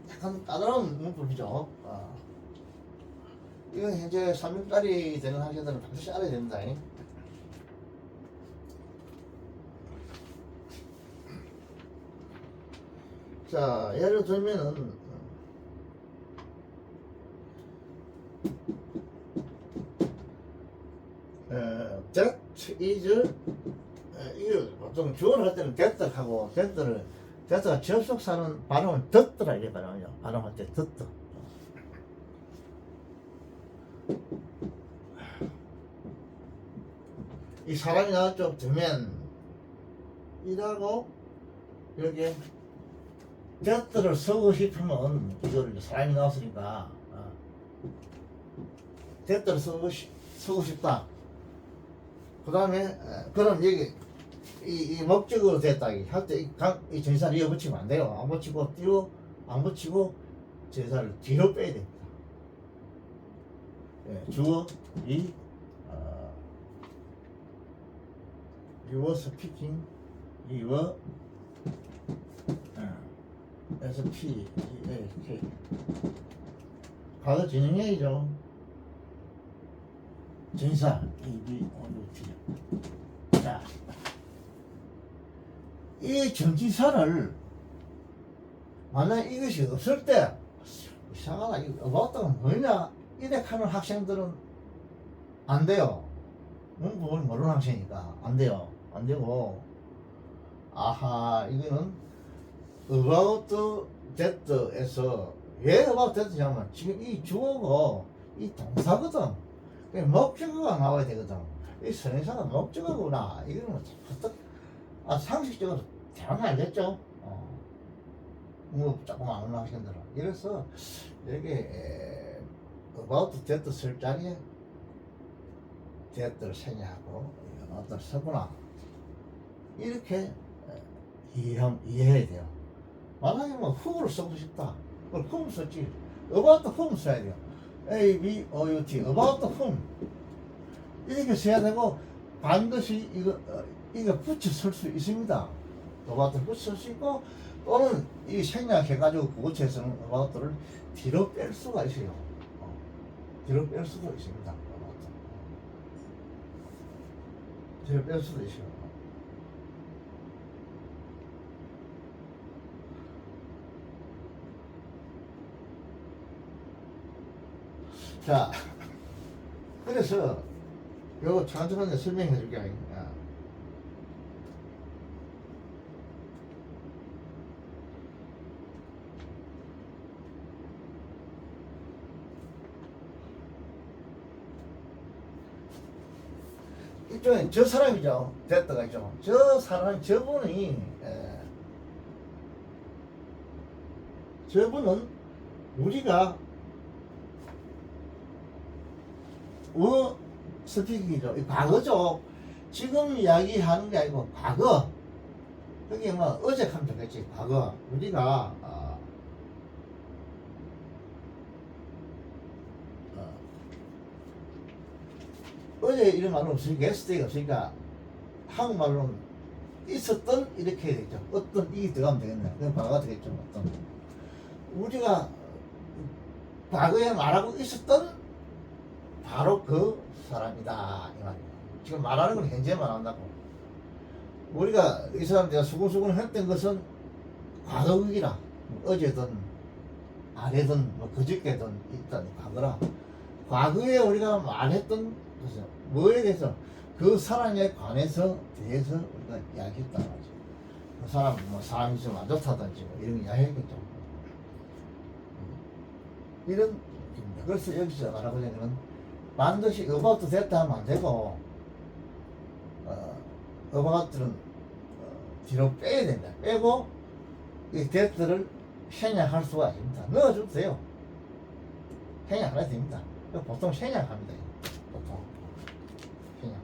약간 까다로운 문법이죠. 이건 현재 3급짜리 되는 학생들은 반드시 알아야 됩니다. 자, 예를 들면은 that is 이거 보통 주어를 할 때는 that하고 that가 접속사는 발음을 듣더라 이래 발음이요. 발음할 때 듣더. 이 사람이 나왔죠. 되면 이라고 이렇게 that를 쓰고 싶으면 이거를 사람이 나왔으니까 that를 쓰고 싶다. 그 다음에 그럼 여기 이 목적으로 됐다 할 때 이 전사를 이어 붙이면 안 돼요. 안 붙이고 뒤로 안 붙이고 전사를 뒤로 빼야 됩니다. 주어 you were speaking you were SP 과거 진행형이죠. 전사 자, 이 전지사를 만약 이것이 없을 때 이상하다 이거 어바웃가 뭐냐 이렇게 하는 학생들은 안 돼요. 문법을 모르는 학생이니까 안 돼요. 안 되고 아하 이거는 about that에서 왜 about that냐면 지금 이 주어고 이 동사거든. 목적어가 나와야 되거든. 이 선행사가 목적어구나. 이거는 상식적으로 대단히 알겠죠? 뭐 조금 아는 학생들은. 이래서 여기 about that 쓸 자리에 that를 생략하고 어떤 쓰구나. 이렇게 이해해야 돼요. 만약에 뭐 who를 쓰고 싶다. 그걸 whom 썼지. about whom 써야 돼요. A, B, O, U, T, about whom. 이렇게 써야 되고, 반드시 이거 붙여 쓸 수 있습니다. about를 붙여 쓸 수 있고, 또는 이 생략해가지고 구구체에서는 about를 뒤로 뺄 수가 있어요. 뒤로 뺄 수도 있습니다. 뒤로 뺄 수도 있어요. 자, 그래서 요거 천천히 설명해 줄게. 일종의 저 사람이죠. 됐다가 있죠. 저 사람, 저분이, 저분은 우리가 스피킹이죠. 이 과거죠. 지금 이야기하는 게 아니고 과거. 그게 뭐 어제 하면 되겠지. 과거. 우리가 어제 이런 말은 없으니까 예스데이가 없으니까 한국말로는 있었던 이렇게 해야 되겠죠. 어떤 이 들어가면 되겠네. 그건 과거가 되겠죠. 어떤 우리가 과거에 말하고 있었던 바로 그 사람이다 이 말이에요. 지금 말하는 건 현재만 한다고. 우리가 이 사람 내가 수근수근 했던 것은 과거이라 어제든 아래든 뭐 그저께든 일단 과거라. 과거에 우리가 말했던 것은 뭐에 대해서 그 사람에 관해서 대해서 우리가 이야기했단 말이죠. 그 사람 뭐 사람이 좀 안 좋다든지 뭐 이런 거 이야기했겠죠. 이런 입니다. 그래서 여기서 말하고자 하는 반드시 about 됐다 하면 안 되고 about는 뒤로 빼야 된다. 빼고 이 that를 생략할 수가 있습니다. 넣어줘도 돼요. 생략 안 해도 됩니다. 보통 생략합니다. 보통 생략.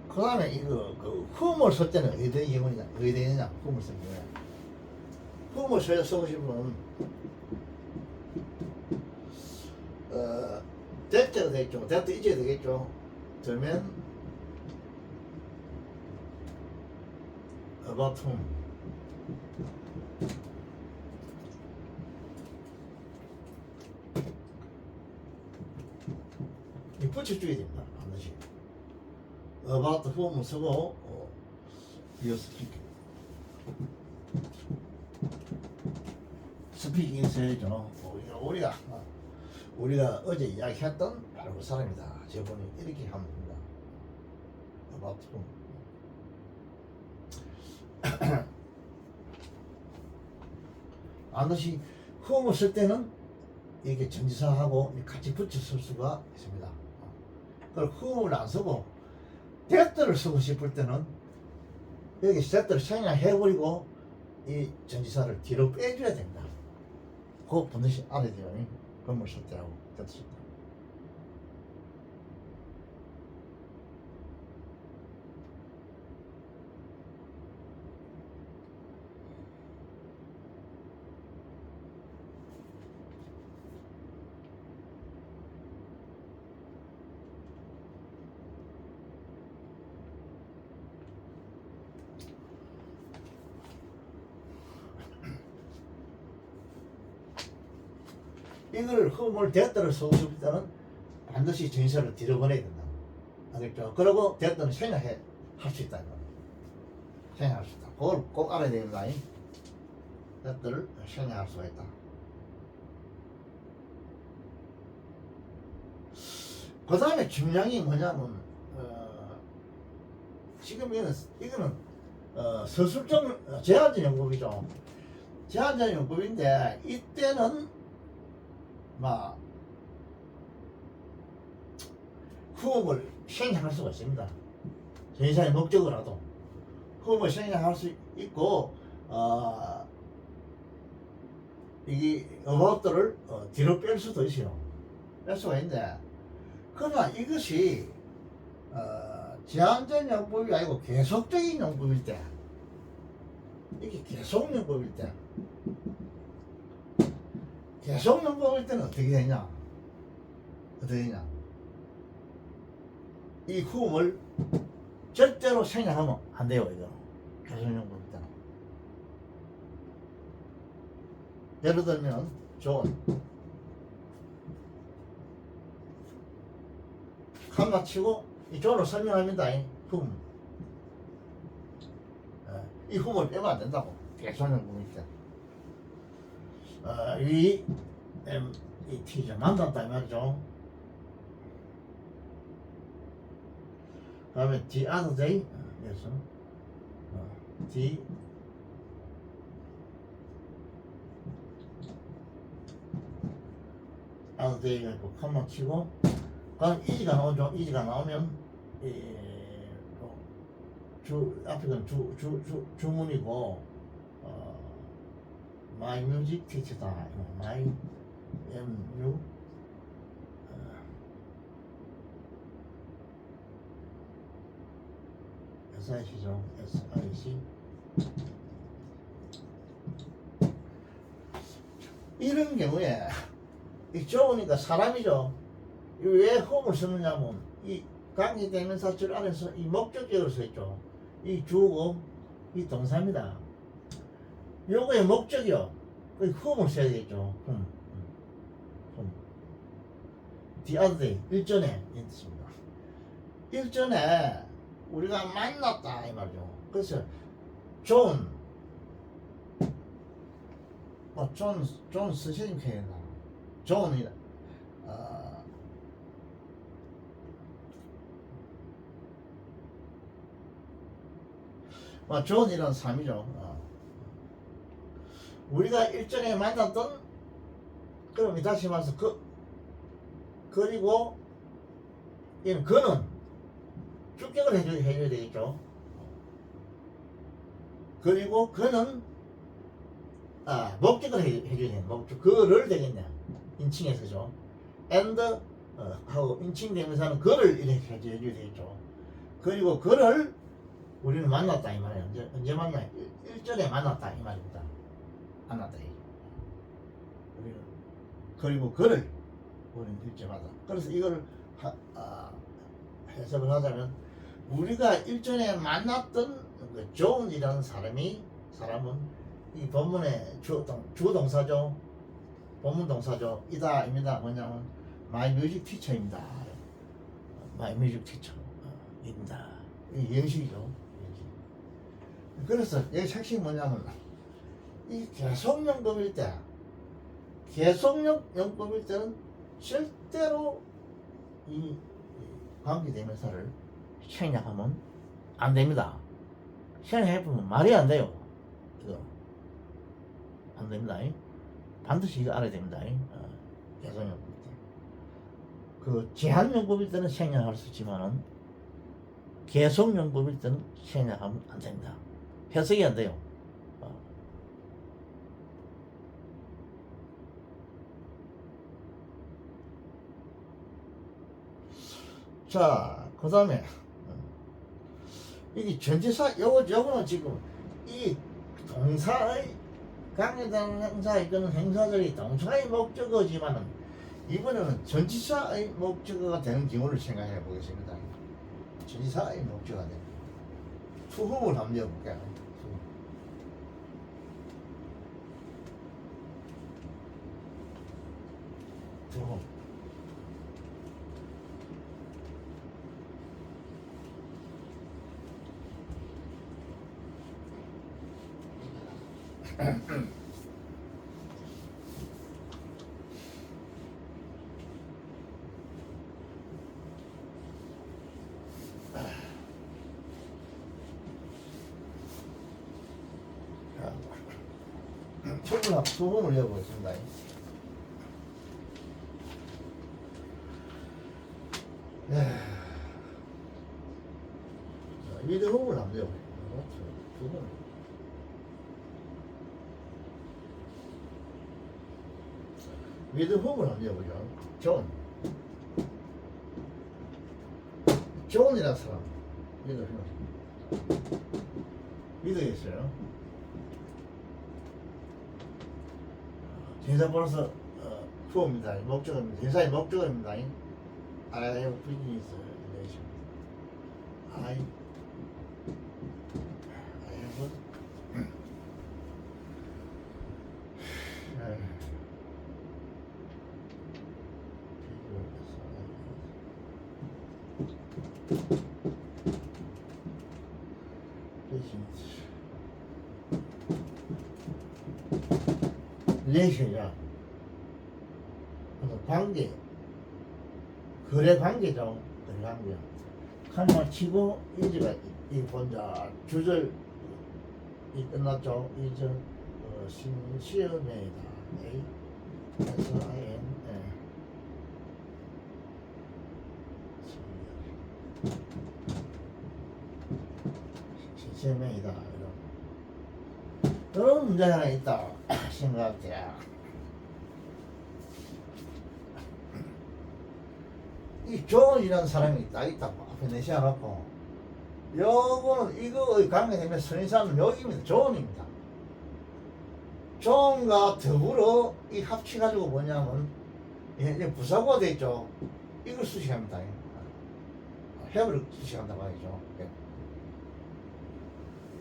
그 다음에 이거 그 whom을 쓸 때는 어디에 예문이냐 어디에 되느냐 whom을 쓰는 거야. whom을 쓰고 싶으면 that가 되겠죠. that 이제 되겠죠. 그러면 about whom 이 붙여줘야 됩니다. 반드시 about whom 쓰고 이어 스피킹 써야죠. 우리가 어제 이야기했던 바로 그 사람이다. 저분이 이렇게 하면 됩니다. about whom 반드시 whom을 쓸 때는 이렇게 전지사하고 같이 붙여 쓸 수가 있습니다. 그리고 whom을 안 쓰고 that를 쓰고 싶을 때는 여기 that를 생략해버리고 이 전지사를 뒤로 빼줘야 됩니다. 그거 반드시 알아야 돼요. 건물 쓸 때하고 that 쓸 때. 이걸 whom을 that를 쓰고 싶을 때는 반드시 전지사를 뒤로 보내야 된다. 알겠죠? 그리고 that는 생략할 수 있다. 생략할 수 있다. 그걸 꼭 알아야 됩니다. that를 생략할 수가 있다. 그 다음에 중요한 게 뭐냐면 지금 이거는 서술적 제한적 용법이죠. 제한적 용법인데 이때는 막 후업을 생략할 수가 있습니다. 전시사의 목적으로라도 후업을 생략할 수 있고 이게 about를 뒤로 뺄 수도 있어요. 뺄 수가 있는데 그러나 이것이 제한적 용법이 아니고 계속적인 용법일 때 이게 계속 용법일 때 계속 용법일 때는 어떻게 되냐? 이 whom을 절대로 생략하면 안 돼요. 이거 계속 용법일 때는. 예를 들면 John 칸마 치고 이쪽으로 설명합니다. 흠. 이 흠을 빼면 안 된다고. 계속연금일 때. 위, M, 이 T죠. 만났다 이 말이죠. 그 다음에 the other day, 그래서 the other day 갖고 컴마 치고, 그럼 이지가 나오죠. 이지가 나오면 앞에는 주문이고, my music teacher다. my mu SIC죠. SIC. 이런 경우에 이 좋으니까 사람이죠. 왜 홈을 쓰느냐면 이 관계대명사 줄 안에서 이 목적격으로 써있죠. 이 주어고 이 동사입니다. 요거의 목적이요. 그 홈을 써야 되겠죠. 홈. The other day. 일전에 이 뜻입니다. 일전에 우리가 만났다 이 말이죠. 그래서 존 스시링 표현이다. 존이다. 존이라는 사람이죠. 우리가 일전에 만났던, 그럼 다시 말해서 그리고 얘는 그는 주격을 해줘야 되겠죠. 그리고 그는 목적을 해줘야 돼. 목적. 그를 되겠네. 인칭에서죠. and 하고 인칭 대명사는 그를 이렇게 해줘야 되겠죠. 그리고 그를 우리는 만났다 이 말이에요. 언제 만나요? 일전에 만났다 이 말입니다. 만났다. 그리고 그를 우리는 일전에 만났다. 그래서 이걸 해석을 하자면, 우리가 일전에 만났던 그 존이라는 사람은 이 본문의 주동사죠. 본문 동사죠. 이다입니다. 뭐냐면 my music teacher입니다. my music teacher입니다. 이 영식이죠. 그래서 여기 핵심이 뭐냐면, 이 계속연금일 때는 절대로 이 관계대명사를 생략하면 안 됩니다. 생략해보면 말이 안 돼요. 이거 안 됩니다. 반드시 이거 알아야 됩니다. 계속연금일 때. 그 제한연금일 때는 생략할 수 있지만은 계속연금일 때는 생략하면 안 됩니다. 해석이 안 돼요. 자, 그 다음에 이게 전치사 요거는 지금 이 동사의 관계대명사의 그런 행사들이 동사의 목적어지만은 이번에는 전치사의 목적어가 되는 경우를 생각해 보겠습니다. 전치사의 목적어가 되는 투흠을 한번 해볼게요. 투흠. 소금을 넣어보겠습니다. 위드 홈을 한번 넣어보겠습니다. 위드 홈을 한번 넣어보죠. 존이라는 사람. 위드였어요. 대사 번호서 투어입니다. 목적어입니다. 대사의 목적어입니다. I have business relation. I have 릴레이션이야. 그래서 관계, 거래 관계죠. 거래 관계. 한번 치고 이제가 이 본자 주절 이 끝났죠. 이제 시험에다 A S I N 시험에이다 이런 문제가 하나 있다 생각돼. 이 존이라는 사람이 딱 있다고 앞에 내세워놓고 요거는 이거의 관계되면 선인사는 여기입니다. 존입니다. 존과 더불어 이 합치가지고 뭐냐면 이제 부사고가 되있죠. 이걸 수식합니다. 해를 수식한다고 하죠.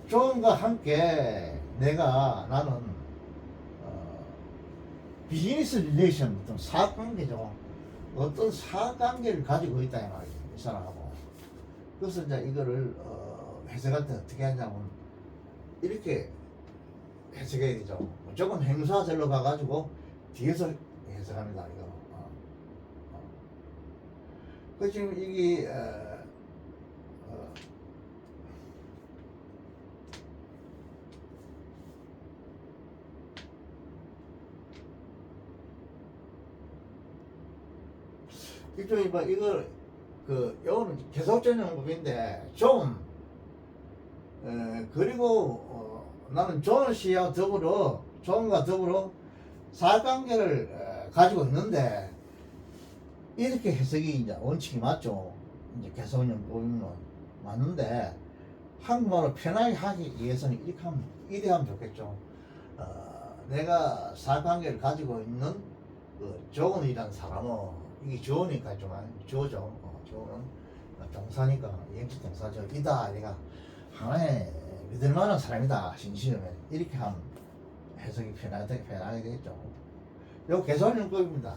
존과 함께 나는 비즈니스 릴레이션 어떤 사업관계죠. 어떤 사업관계를 가지고 있다 이 말이에요. 이 사람하고. 그래서 이제 이거를 해석할 때 어떻게 하냐면 이렇게 해석해야 되죠. 무조건 행사절로 가가지고 뒤에서 해석합니다. 이거. 그 지금 이게 이쪽이 뭐 이걸 요거는 계속적 연구인데 좀 그리고 나는 존 씨와 더불어 존과 더불어 사관계를 가지고 있는데 이렇게 해석이 이제 원칙이 맞죠. 이제 계속 연구는 맞는데 한국말로 편하게 하기 위해서는 이렇게 하면 좋겠죠. 내가 사관계를 가지고 있는 존이라는 사람은 이게 주어니까 좀 주어죠. 주어는 동사니까 이행시 동사죠. 이다 내가 하나의 믿을만한 사람이다. 신시험에 이렇게 하면 해석이 편하게 되겠죠. 이거 개선용법입니다.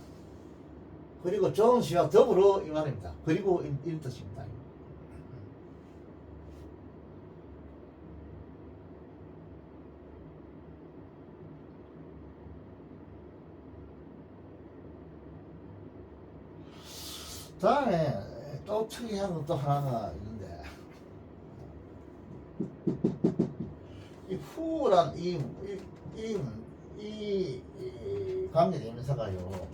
그리고 좋은 시와 더불어 이 말입니다. 그리고 이런 뜻입니다. 다음에 또 특이한 것도 하나가 있는데 이 후란 이 관계대명사가요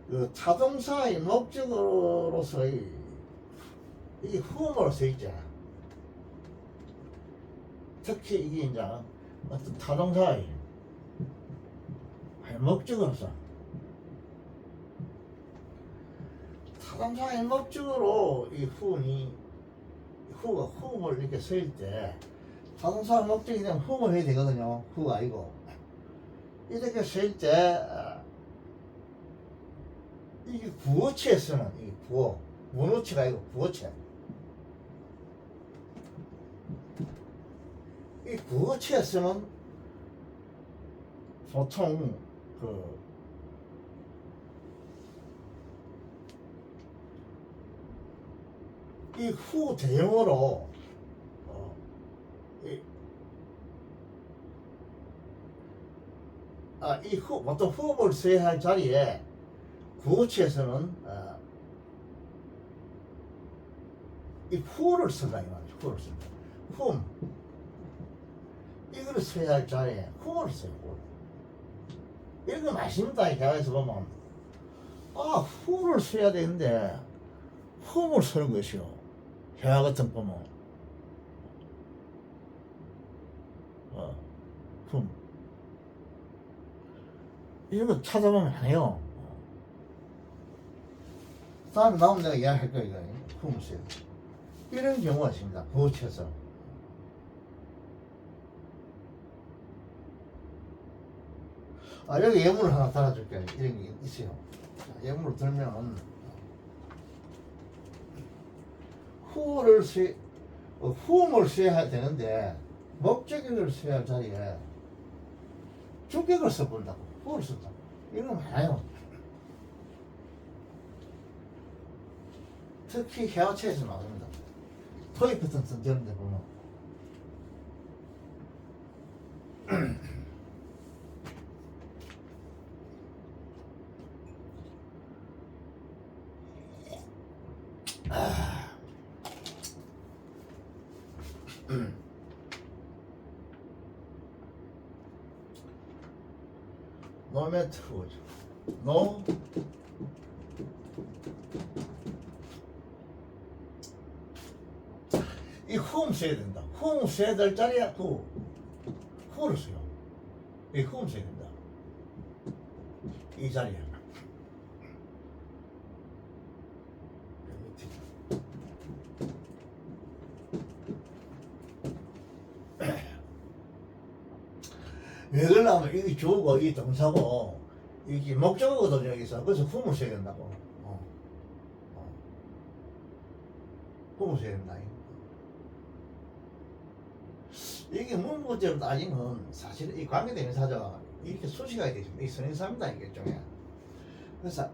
그 타동사의 목적으로서의 이 후음으로 쓰여있잖아. 특히 이게 이제 어떤 타동사의 목적으로서 타동사의 목적으로 이 후가 후음을 이렇게 쓰일 때 타동사의 목적이 되면 후음을 해야 되거든요. 후가 아니고 이렇게 쓰일 때 이게 구어체에 쓰는 이 구어 문어체가 아니고 구어체 이 구어체에 쓰는 보통 이 후 대용어로 보통 후음을 써야 할 자리에 구어체에서는 이 후를 쓴다 이 말이죠. 후를 쓴다. 후 이거를 써야 할 자리에 후를 써요. 이런 거 많습니다. 이 대화에서 보면 후를 써야 되는데 흠을 쓰는 것이요. 회화 같은 거 보면 흠 이런 거 찾아보면 안 해요. 다음에 나오면 내가 이야기할 거예요. 흠을 써야 돼. 이런 경우가 있습니다. 부어쳐서 여기 예문을 하나 달아줄게요. 이런 게 있어요. 예문을 들면 후음을 써야 되는데 목적격을 써야 할 자리에 주격을 써본다고. 후를 썼다. 이런 거 많아요. 특히 회화체에서 나옵니다. 토익 같은 데 보면 노매트 후죠. 노 이 whom 써야 된다. whom 써야 될 자리에 who를 써요. 이 whom 써야 된다. 이 자리에. 왜 그러냐면 이게 주어고 이 동사고 이게 목적어거든요. 여기서 그래서 whom을 써야 된다고. whom을 써야 된다. 이게 문구적으로 따지면 사실 이 관계대명사죠. 이렇게 수식하게 되어 있습니다. 이 선행사입니다. 이게 일종의. 그래서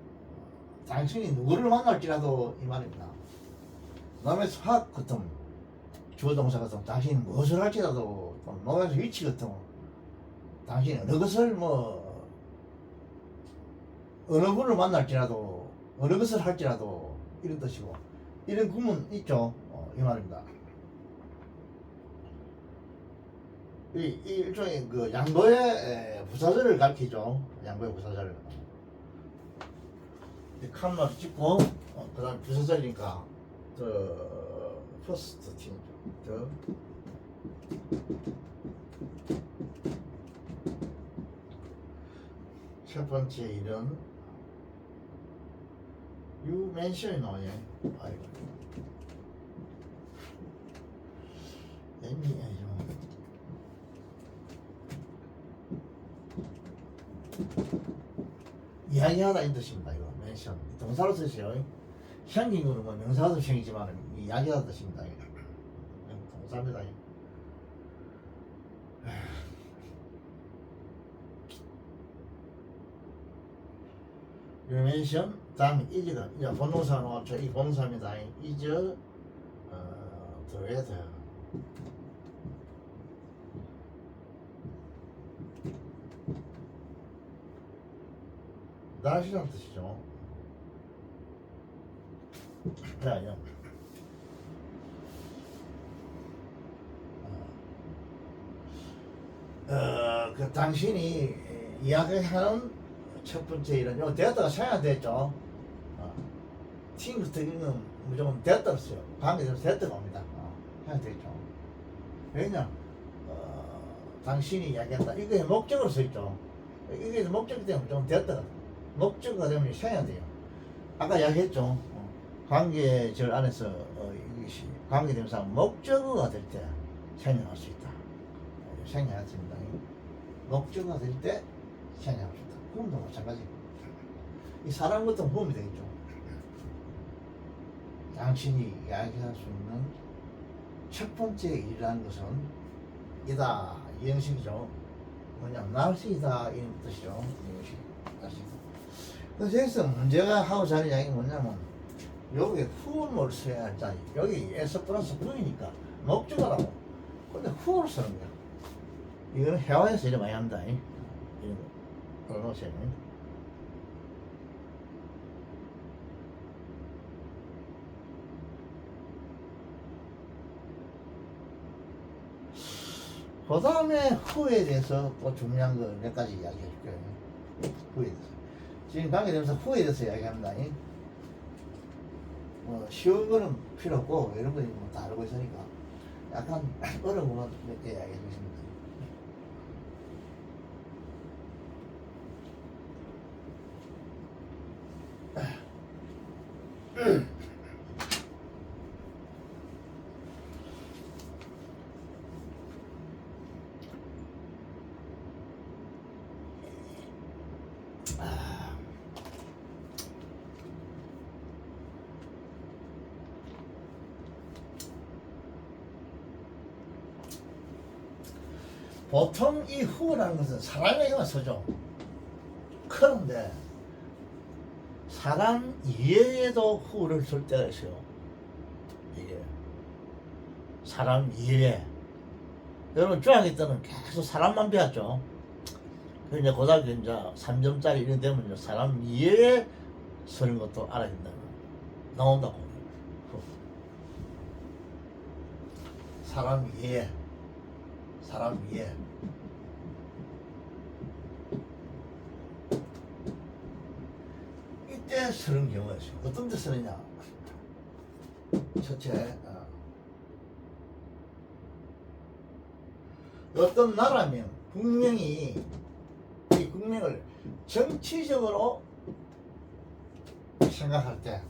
당신이 누구를 만날지라도 이 말입니다. 남에서 화학 같은 주어동사 같은 당신이 무엇을 할지라도 남에서 위치 같은 당신이 어느 것을 어느 분을 만날지라도 어느 것을 할지라도 이런 뜻이고 이런 구문 있죠. 이 말입니다. 이 일종의 그 양보의 부사절을 가리키죠. 양보의 부사절을. 칸마를 찍고 그 다음 부사절이니까 the first thing 첫 번째 일은 you mention이 나오네. 아이고 애매해요. 이야기하다 이 뜻입니다. 이거 멘션 동사로 쓰세요. 현기구는 뭐 명사도 생기지만 이야기하다 뜻입니다. 이거. 동사입니다. 멘션 다음에 이제다. 이제 본동사 나왔죠. 이 본동사입니다. 이제 더해야 돼요. 날씨란 뜻이죠. 아니요. 그 당신이 이야기하는 첫 번째 일은 요 되었다가 생략 됐죠. 팀부터 이는 무조건 되었다고 써요. 관계대명사 되었다고 합니다. 생략 됐죠. 왜냐? 당신이 이야기한다. 이게 목적으로 써 있죠. 이게 목적이 되면 좀 되었다가 목적어가 되면 생략돼요. 아까 이야기했죠. 관계절 안에서 이것이 관계대명사 목적어가 될 때 생략할 수 있다. 생략했습니다. 목적어가 될 때 생략할 수 있다. 후음도 마찬가지. 이 사람 같은 후음이 되겠죠. 당신이 이야기할 수 있는 첫 번째 일이라는 것은 이다. 이 형식이죠. 뭐냐면 날씨이다 이런 뜻이죠. 이 형식. 날씨. 그래서 여기서 문제가 하고 자는 이야기 뭐냐면 여기 후음을 써야 할 자리. 여기 S 플러스 V니까 목적어라고. 근데 후를 쓰는 거야. 이거는 회화에서 이제 많이 한다. 이런 거. 넣으세요. 그 다음에 후에 대해서 또 중요한 거 몇 가지 이야기 해줄게요. 후에 대해서. 지금 관계되면서 후에 대해서 이야기합니다. 뭐 쉬운 거는 필요 없고 이런 거 다 알고 있으니까 약간 어려운 거만 몇 개 이야기해 주십니다. 보통 이 후라는 것은 사람에게만 쓰죠. 그런데 사람 이외에도 후를 쓸 때가 있어요. 이게 사람 이외에. 여러분 중학교 때는 계속 사람만 배웠죠. 그 이제 고등학교 이제 3점짜리 이런 되면 이제 사람 이외에 쓰는 것도 알아야 된다. 나온다고. 사람 이외에. 사람 위에 이때 쓰는 경우가 있어요. 어떤 데 쓰느냐? 첫째, 어떤 나라면 국명이 이 국명을 정치적으로 생각할 때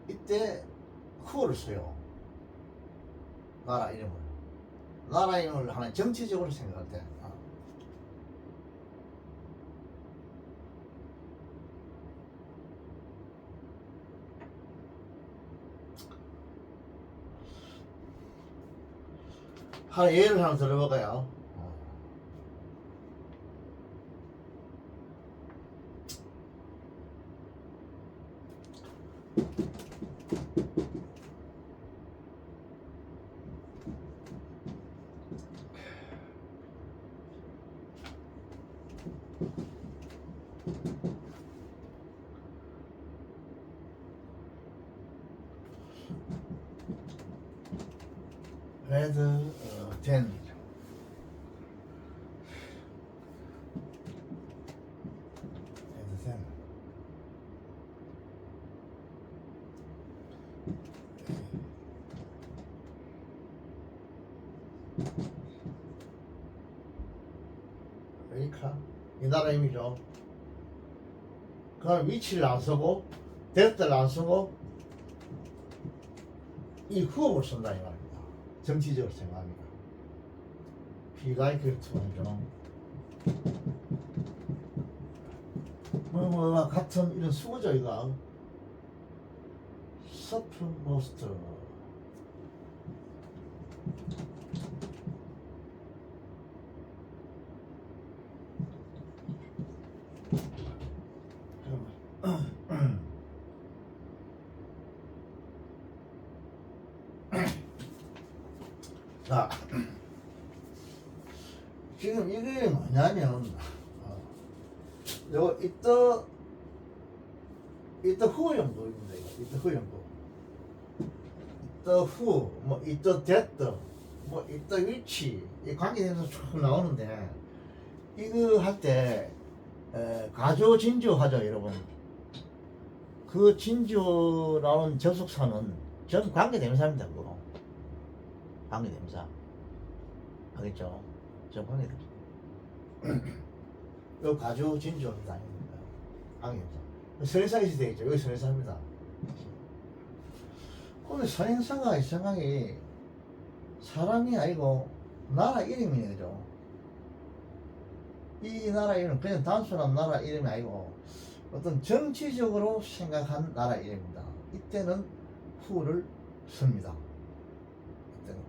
이때 후를 써요. 나라 이름을 하는 정치적으로 생각할 때. 하나 예를 하나 들어볼까요? 레드 된 아메리카 이 나라 이미죠. 그걸 위치를 안 쓰고 대를 안 쓰고 이 후업을 쓴다 이 말입니다. 정치적으로 생각합니다. 비가이클 투죠. 뭐 같은 이런 수거죠 이거. 서프모스트 자, 지금 이게 뭐냐면 요 이따 후용도입니다. 이따 후용도 이따 후, 뭐 이따 됐다, 뭐 이따 위치 이 관계대명사 쭉 나오는데 이거 할 때 가조 진조 하죠 여러분. 그 진조 나오는 접속사는 전 관계대명사입니다. 그거 관계대명사 알겠죠? 전 관계대명사 요 가조 진조입니다. 관계대명사 선행사에서 되겠죠. 여기 선행사입니다. 근데 선행사가 생각이 사람이 아니고 나라 이름이에요. 그죠? 이 나라 이름 그냥 단순한 나라 이름이 아니고 어떤 정치적으로 생각한 나라 이름입니다. 이때는 후를 씁니다. 이때는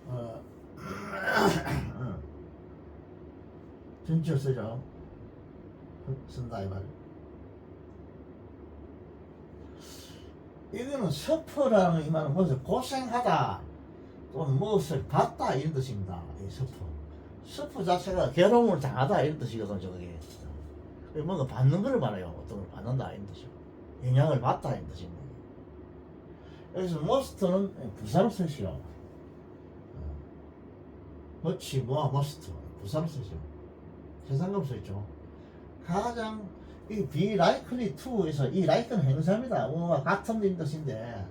후. 전치어 쓰죠. 쓴다 이 말. 이거는 서프라는 이 말은 무엇을 고생하다 또는 무엇을 받다 이런 뜻입니다. 이 서프 자체가 괴로움을 당하다 이런 뜻이거든. 저게 뭔가 받는 걸 말해요. 어떤 걸 받는다 이런 뜻이요. 영향을 받다 이런 뜻입니다. 여기서 머스트는 부사로 쓰시오. 머치 뭐와 머스트 부사로 쓰시오. 세상금 쓰죠. 가장 이 be likely to에서 이 like는 행사입니다. 뭐와 같은 뜻인데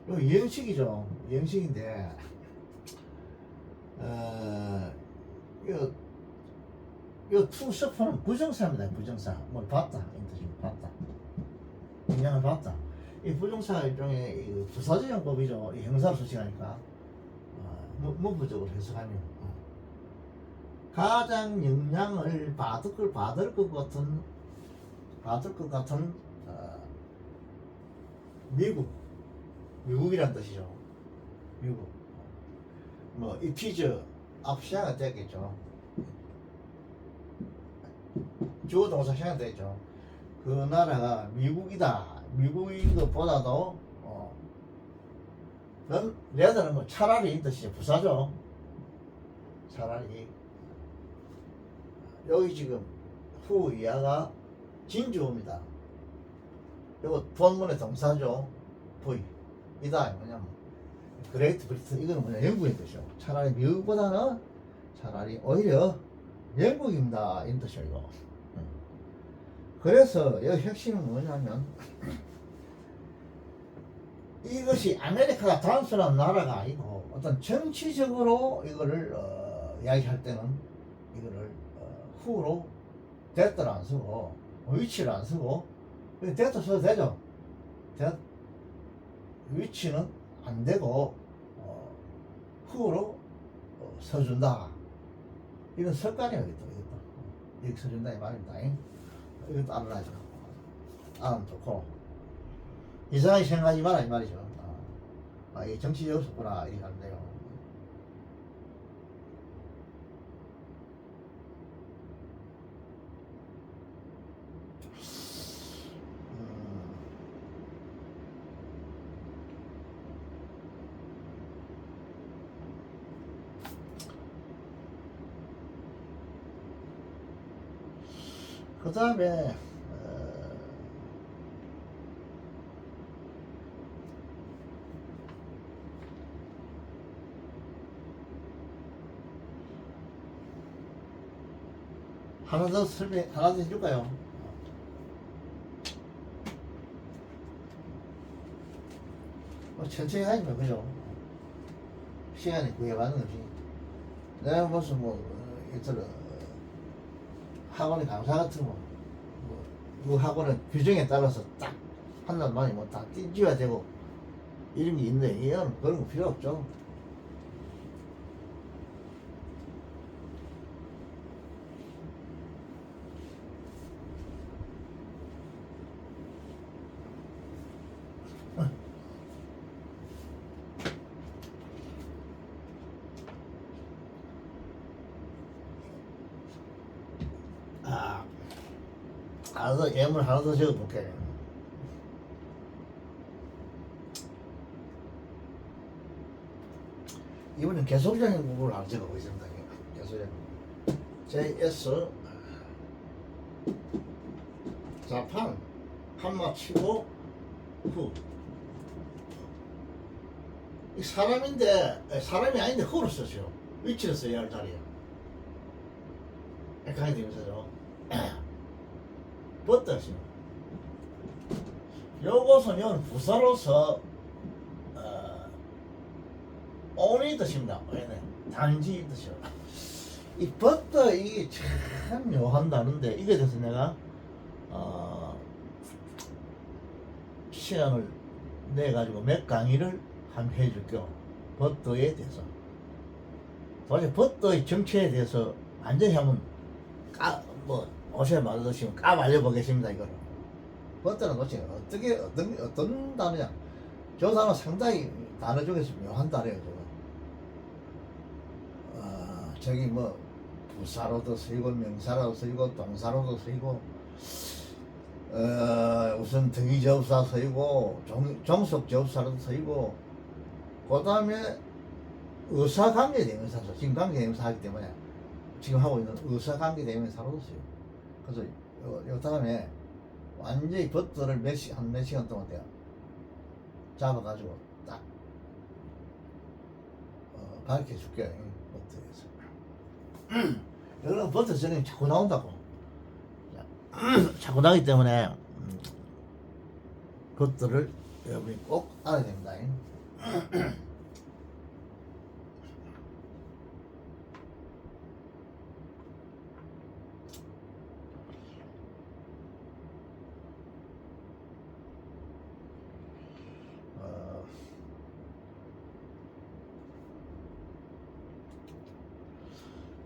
요 영식이죠. 영식인데 요 to suffer는 부정사입니다. 부정사 뭘 받다 이 뜻입니다. 받다 영향을 받다. 이 부정사 일종의 이 부사적 용법이죠. 이 형사로 수식하니까 문부적으로 해석하면 가장 영향을 받을 것 같은 미국이란 뜻이죠. 미국 뭐 이티즈 앞시향이 되겠죠. 주어 동사 시향이 되겠죠. 그 나라가 미국이다. 미국인 것보다도 레더는 뭐 차라리 이 뜻이죠. 부사죠. 차라리 여기 지금 후 이하가 진주어입니다. 이거 본문의 동사죠. V 이다 뭐냐면 그레이트 브리튼 이거는 뭐냐 영국의 뜻이죠. 차라리 미국보다는 차라리 오히려 영국입니다. 이 뜻이에요, 이거. 그래서 여기 핵심은 뭐냐면, 이것이 아메리카가 단순한 나라가 아니고, 어떤 정치적으로 이거를, 이야기할 때는, 이거를, 후로, 대를 안 쓰고, 위치를 안 쓰고, 대도 써도 되죠. 대, 위치는 안 되고, 후로 서준다. 이건 석간이에요, 이것도. 이렇게 서준다, 이 말입니다. 이것도 알아야죠. 알면 좋고. 이상하게 생각하지 마라, 이 말이죠. 이게 정치적 속구나, 이렇게 하는데요. 그 다음에 하나 더 설명 하나 더 해줄까요? 천천히 하니까 그죠? 시간이 구애받는 거지. 내가 무슨 이들 학원의 강사 같은 그 학원의 규정에 따라서 딱 한단 말이 다 띄줘야 되고 이런 게 있는데 이건 그런 거 필요 없죠. 하나 더 예물 하나 더 적어볼게. 이번엔 계속적인 부분을 하나 적어보겠습니다. 계속적인 JS 자판 한마 치고 후. 이 사람이 아닌데 후로 썼죠. 위치를 써야 할 자리에. 헷갈리게 되면서죠. 버터시. 요것은 부사로서 only 뜻입니다. 단지 이 뜻이요. 이 버터 이게 참 묘한 단어인데 이게 대해서 내가 시간을 내 가지고 몇 강의를 한번 해줄게요. 버터에 대해서. 도대체 버터의 정체에 대해서 완전히 한번 오셔야 말듯이 알려보겠습니다. 이거를. 버터는 도대체 어떤 단어냐? 저 단어 상당히 단어 중에서 묘한 단어예요. 저기 부사로도 쓰이고 명사로도 쓰이고 동사로도 쓰이고 우선 등위접사 쓰이고 종속접사로도 쓰이고 그 다음에 의사관계대명사죠. 지금 관계대명사 하기 때문에 지금 하고 있는 의사관계대명사로도 쓰여요. 그래서 요 다음에 완전히 버터를 몇 시간 동안 돼요. 잡아가지고 딱 가르쳐 줄게요. 버터에서. 여러분 버터 저는 자꾸 나온다고. 자꾸 나기 때문에 그것들을 여러분이 꼭 알아야 됩니다.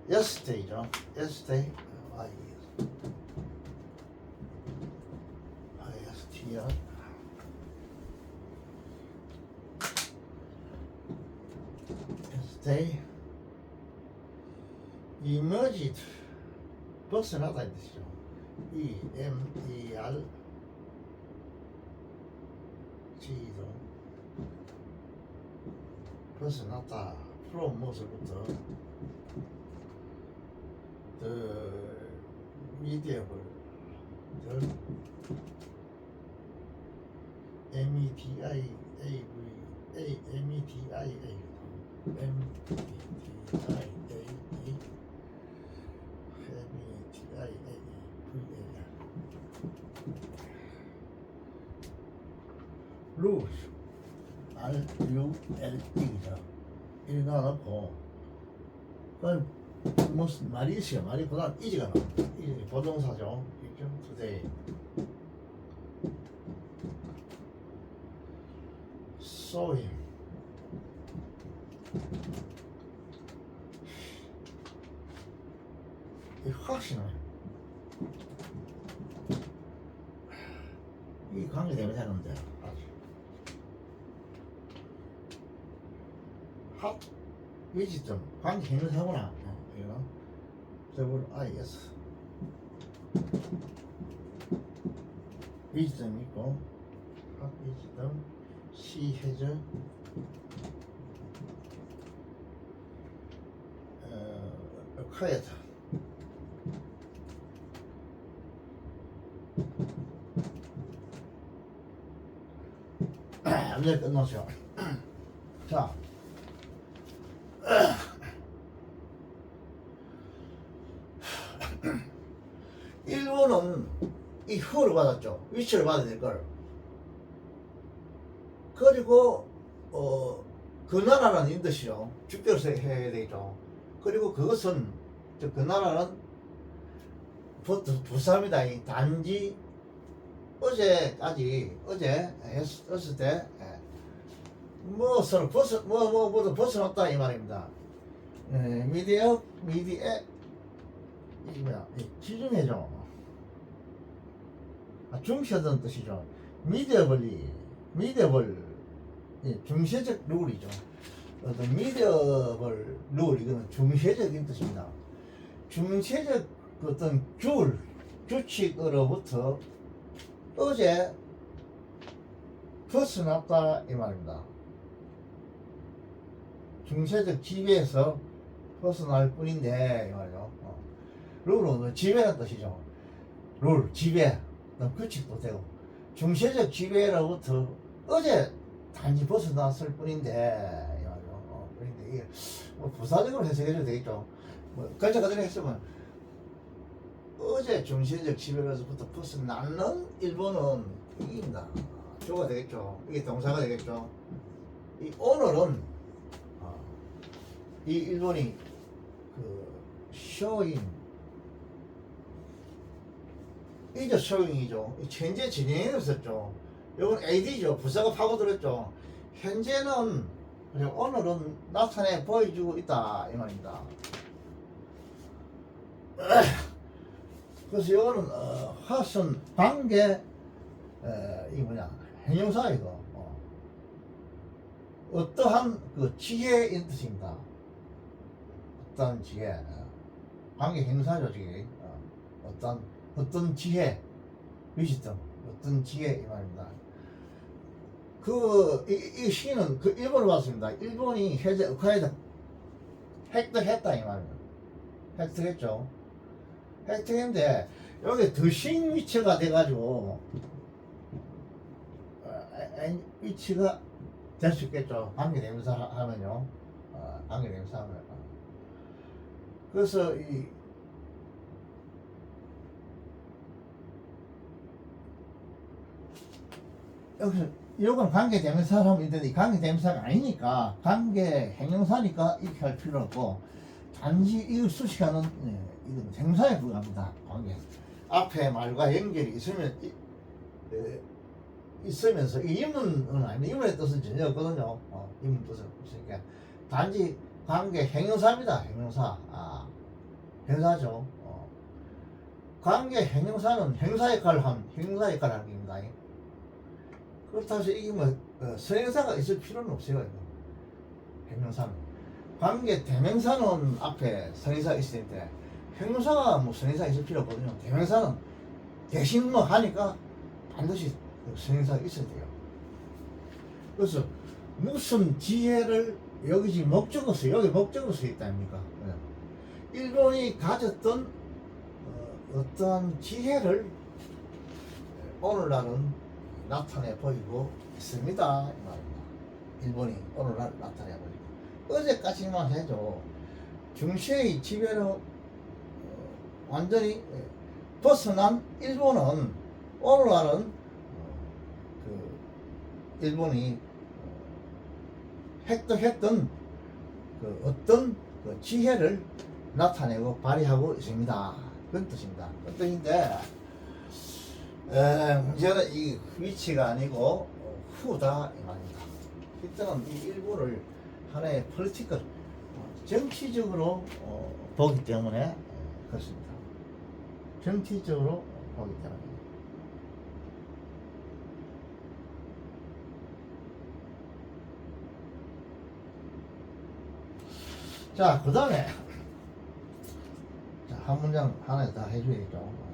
yesterday죠. yesterday ISTR yesterday emerged 벗어나다 이 뜻이죠. EMER G도 벗어났다. from 무엇으로부터 the medieval the METIAV 룰 RUL 이죠. 이리 넣어놓고 그건 무슨 말이 있어요. 말이 보다 이지가 나옵니다. 이지 보동사죠. 이죠. today sewing 이 확신을 이 관계 때문에 되는데 핫 위지점 관계 행사구나. 이거 WIS 위지점 있고 핫 위지점 C 해저 quiet 이제 끝났죠. 자, 일본은 이 허를 받았죠. 위치를 받아야 될 걸. 그리고 그 나라라는 뜻이요. 주격을 해야 되겠죠. 그리고 그것은 그 나라는 부사입니다. 단지 어제까지 어제 했을 때 무엇을 모두 벗어났다 이 말입니다. 미디어 이게 뭐야? 지중해죠. 중시하다는 뜻이죠. 미디어벌 중시적 룰이죠. 어떤 미디어벌 룰 이거는 중시적인 뜻입니다. 중시적 어떤 규칙으로부터 어제 벗어났다 이 말입니다. 중세적 지배에서 벗어날 뿐인데 이 말이죠. 룰은 지배라는 뜻이죠. 룰, 지배, 규칙도 되고 중세적 지배로부터 어제 단지 벗어났을 뿐인데 이 말이죠. 그런데 이게 뭐 부사적으로 해석해줘도 되겠죠. 뭐 글자가 그대로 했으면 어제 중세적 지배로부터 벗어나는 일본은 이깁니다. 조가 되겠죠. 이게 동사가 되겠죠. 이 오늘은 이 일본이 그 쇼잉 이죠. 쇼잉이죠. 현재 진행했었죠. 이건 AD죠. 부사가 파고들었죠. 현재는 그리고 오늘은 나타내 보여주고 있다 이 말입니다. 그래서 이거는 화선 관계 이 뭐냐 형용사 이거 어떠한 그 지혜인 뜻입니다. 어떤 지혜 관계 형용사죠 지금 어떤 지혜 위시점 어떤 지혜 이 말입니다. 이 시는 그 일본을 봤습니다. 일본이 현재 우크라이나 획득했다 이 말입니다. 획득했죠. 획득했는데 여기 더신 위치가 돼가지고 위치가 될 수 있겠죠. 관계대명사 하면요. 관계대명사 하면. 그래서 여기서 이건 관계대명사라면 있는데 관계대명사가 아니니까 관계행용사니까 이렇게 할 필요 없고 단지 이걸 수식하는 이건 대명사에 불과합니다. 관계 앞에 말과 연결이 있으면서 이 인문은 아닙니다. 인문의 뜻은 전혀 없거든요. 인문 뜻은 없으니까 단지 관계 행용사입니다. 행용사 행사죠. 관계 행용사는 행사 역할을 하는 겁니다. 그렇다고 해서 이게 뭐 선행사가 있을 필요는 없어요. 이거. 행용사는 관계 대명사는 앞에 선행사가 있을 텐데 형용사가 뭐 선행사가 있을 필요 없거든요. 대명사는 대신 뭐 하니까 반드시 선행사가 있어야 돼요. 그래서 무슨 지혜를 여기 지금 목적어 써 있다 아닙니까? 일본이 가졌던 어떠한 지혜를 오늘날은 나타내 보이고 있습니다. 이 말입니다. 일본이 오늘날 나타내 보이고 어제까지만 해도 중시의 지배로 완전히 벗어난 일본은 오늘날은 일본이 획득했던 그 어떤 그 지혜를 나타내고 발휘하고 있습니다. 그런 뜻입니다. 그런 뜻인데 문제는 이 위치가 아니고 후다 이 말입니다. 이때는 이 일본을 하나의 폴리티컬 정치적으로 보기 때문에 그렇습니다. 정치적으로 보기 때문에. 자, 그 다음에 한 문장 하나 다 해줘야겠죠.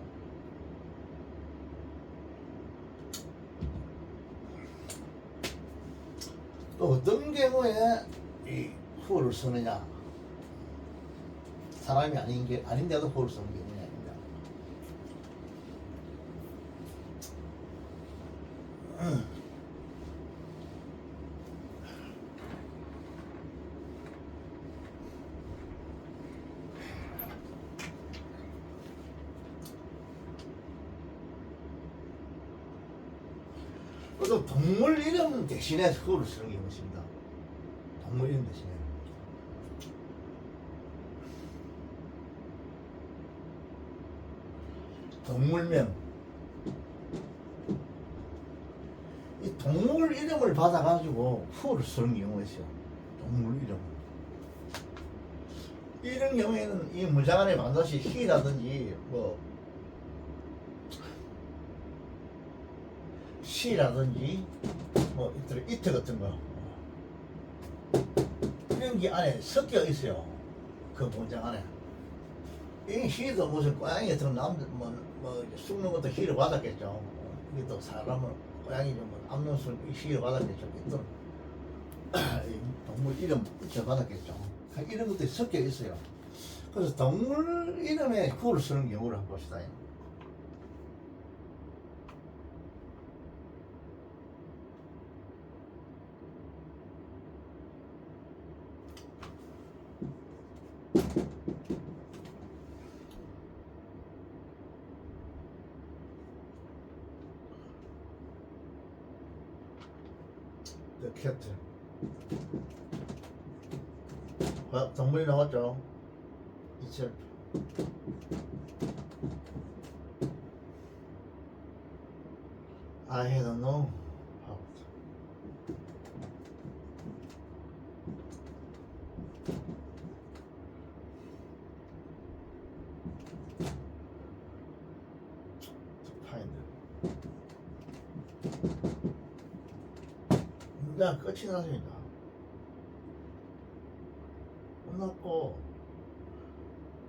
또 어떤 경우에 이 후를 쓰느냐? 사람이 아닌데도 후를 쓰는 경우입니다. 또 동물 이름 대신에 후를 쓰는 경우가 있습니다. 동물 이름 대신에. 동물명. 이 동물 이름을 받아가지고 후를 쓰는 경우가 있어요. 동물 이름. 이런 경우에는 이 문장 안에 반드시 희라든지 시라든지 이트 같은 거 이런 게 안에 섞여 있어요. 그 문장 안에. 이 시도 무슨 고양이 같은 죽는 것도 시를 받았겠죠. 이게 또 사람은 고양이 좀 암는 시를 받았겠죠. 또 동물 이름 받았겠죠. 이런 것들이 섞여 있어요. 그래서 동물 이름에 후를 쓰는 경우를 한번 봅시다. The cat. 동물이 나왔죠. itself. I had no heart. To find. 문장 끝이 났습니다. 끝났고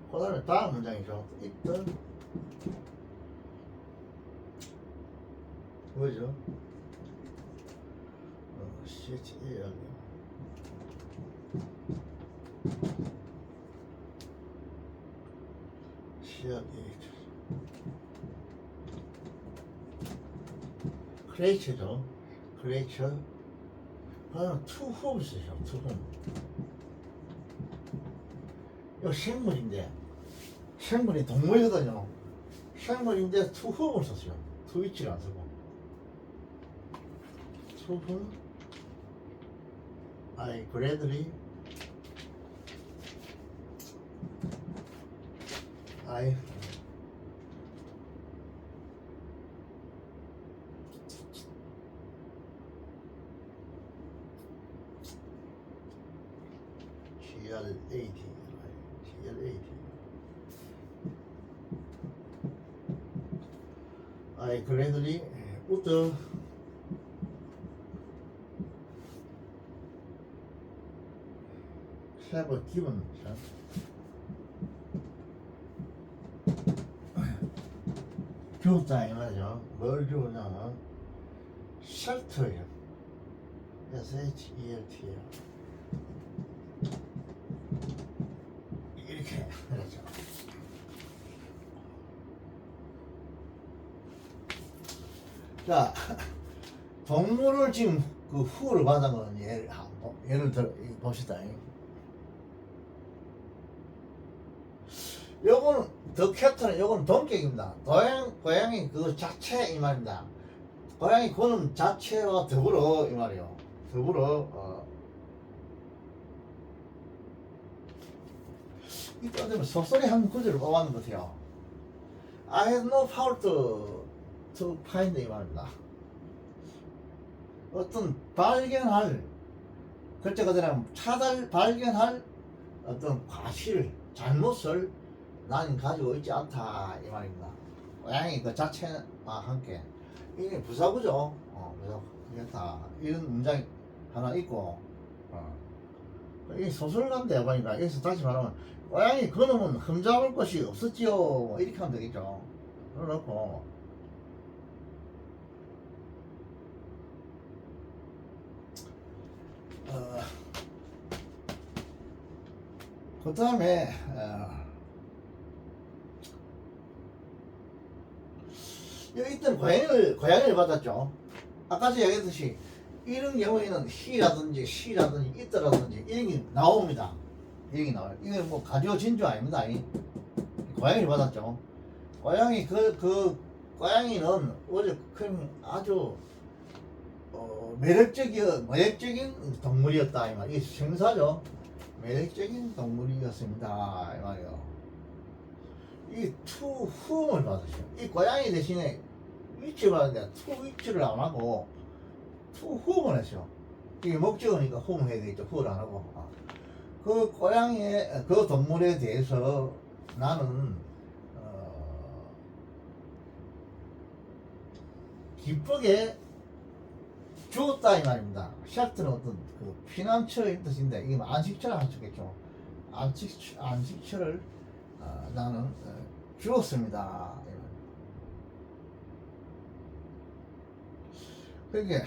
그 다음에 다음 문장이죠. 있던 뭐죠? CHAR이요. 크레이처죠. 크레이처. 투 홈스죠. 투 홈. 이거 생물인데 생물이 동물이거든요. 생물인데 투 홈을 썼어요. 투 위치를 안 쓰고. 투 홈. I gladly I GLAD I gladly would have given 주었다 이 말이죠. 뭘 주냐? shelter요. SHELT요. 이렇게 그렇죠. 자, 동물을 지금 그 후를 받아먹은 예를 들어 봅시다. 요거는 더 캡터는 요거는 동격입니다. 고양이 그 자체 이 말입니다. 고양이 고는 자체와 더불어 이 말이요. 더불어 이거 되면 소설의 한 구절을 뽑았는 것 같아요. I have no power to find 이 말입니다. 어떤 발견할 글자 그대로 발견할 어떤 과실, 잘못을 나는 가지고 있지 않다 이 말입니다. 고양이 그 자체와 함께 이게 부사구죠. 부사 이런 문장이 하나 있고 이 소설가인데 보니까 여기서 다시 말하면 고양이 그놈은 흠잡을 것이 없었지요 뭐 이렇게 하면 되겠죠. 그래놓고 그 다음에 여기 있던 고양이를 받았죠. 아까 제가 얘기했듯이 이런 경우에는 he라든지 she라든지 it라든지 이런 게 나옵니다. 이런 게 나와요. 이건 뭐 가디오 진주 아닙니다. 고양이를 받았죠. 고양이 고양이는 어제 큰 아주 매력적인 동물이었다 이 말. 이게 생사죠. 매력적인 동물이었습니다 이 말이요. 이 to whom을 받으셔. 이 고양이 대신에 위치를 받는데 to 위치를 안 하고 to whom을 했어. 이게 목적어니까 whom 해야 되겠죠. who를 안 하고. 그 고양이의 그 동물에 대해서 나는 기쁘게 주었다 이 말입니다. 샤트는 어떤 그 피난처의 뜻인데 이게 안식처를 하셨겠죠. 안식처를 나는 주었습니다. 그러니까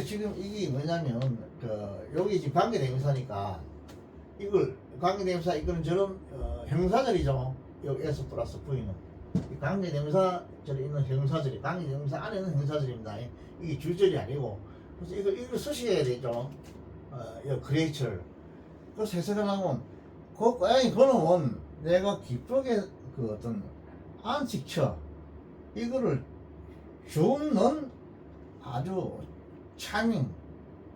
지금 이게 뭐냐면 여기 지금 관계대명사니까 이걸 관계대명사 이거는 저런 형사절이죠. 여기 S 플러스 V는 관계대명사절에 있는 형사절이 관계대명사 안에 있는 형사절입니다. 이게 주절이 아니고 그래서 이걸 쓰셔야 되죠. 크리에이처를 그래서 해석을 하면 그 고양이 그놈은 내가 기쁘게 그 어떤 안식처 이거를 주는 아주 차밍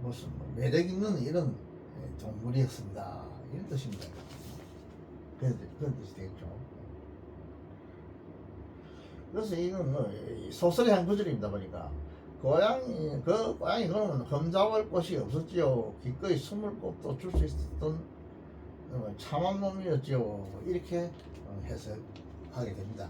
무슨 매력 있는 이런 동물이었습니다. 이런 뜻입니다. 그런 뜻이 되겠죠. 그래서 이건 뭐 소설의 한 구절입니다 보니까 고양이 그놈은 흠잡을 곳이 없었지요. 기꺼이 숨을 곳도 줄 수 있었던 참한 놈이었지요. 이렇게 해석하게 됩니다.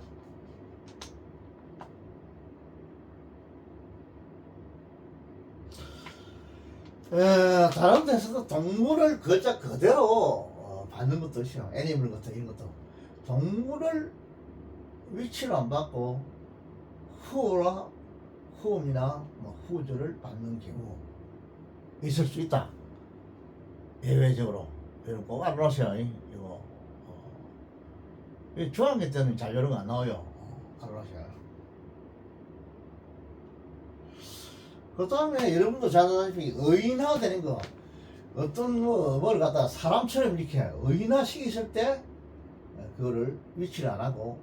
다른 데서도 동물을 그대로 받는 것도 있어요. 애니멀 같은 이런 것도 동물을 위치를 안 받고 후음이나 후주를 받는 경우 있을 수 있다. 예외적으로 여러분 꼭 알아놓으세요. 이거 중학교 때는 잘 이런 거 안 나와요. 알아놓으세요. 그 다음에 여러분도 잘 아시다시피 의인화 되는 거 어떤 뭘 갖다 사람처럼 이렇게 의인화 시켰을 때 그거를 위치를 안 하고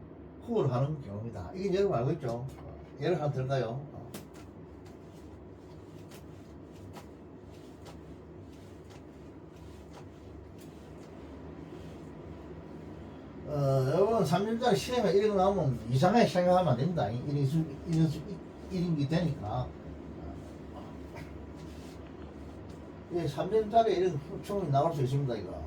후를 하는 경우입니다. 이게 여러분 알고 있죠? 예를 하나 들까요? 여러분 3년짜리 시험에 이런 거 나오면 이상하게 생각하면 안 됩니다. 이런 게 되니까. 3년짜리 이런 충분히 나올 수 있습니다. 이거.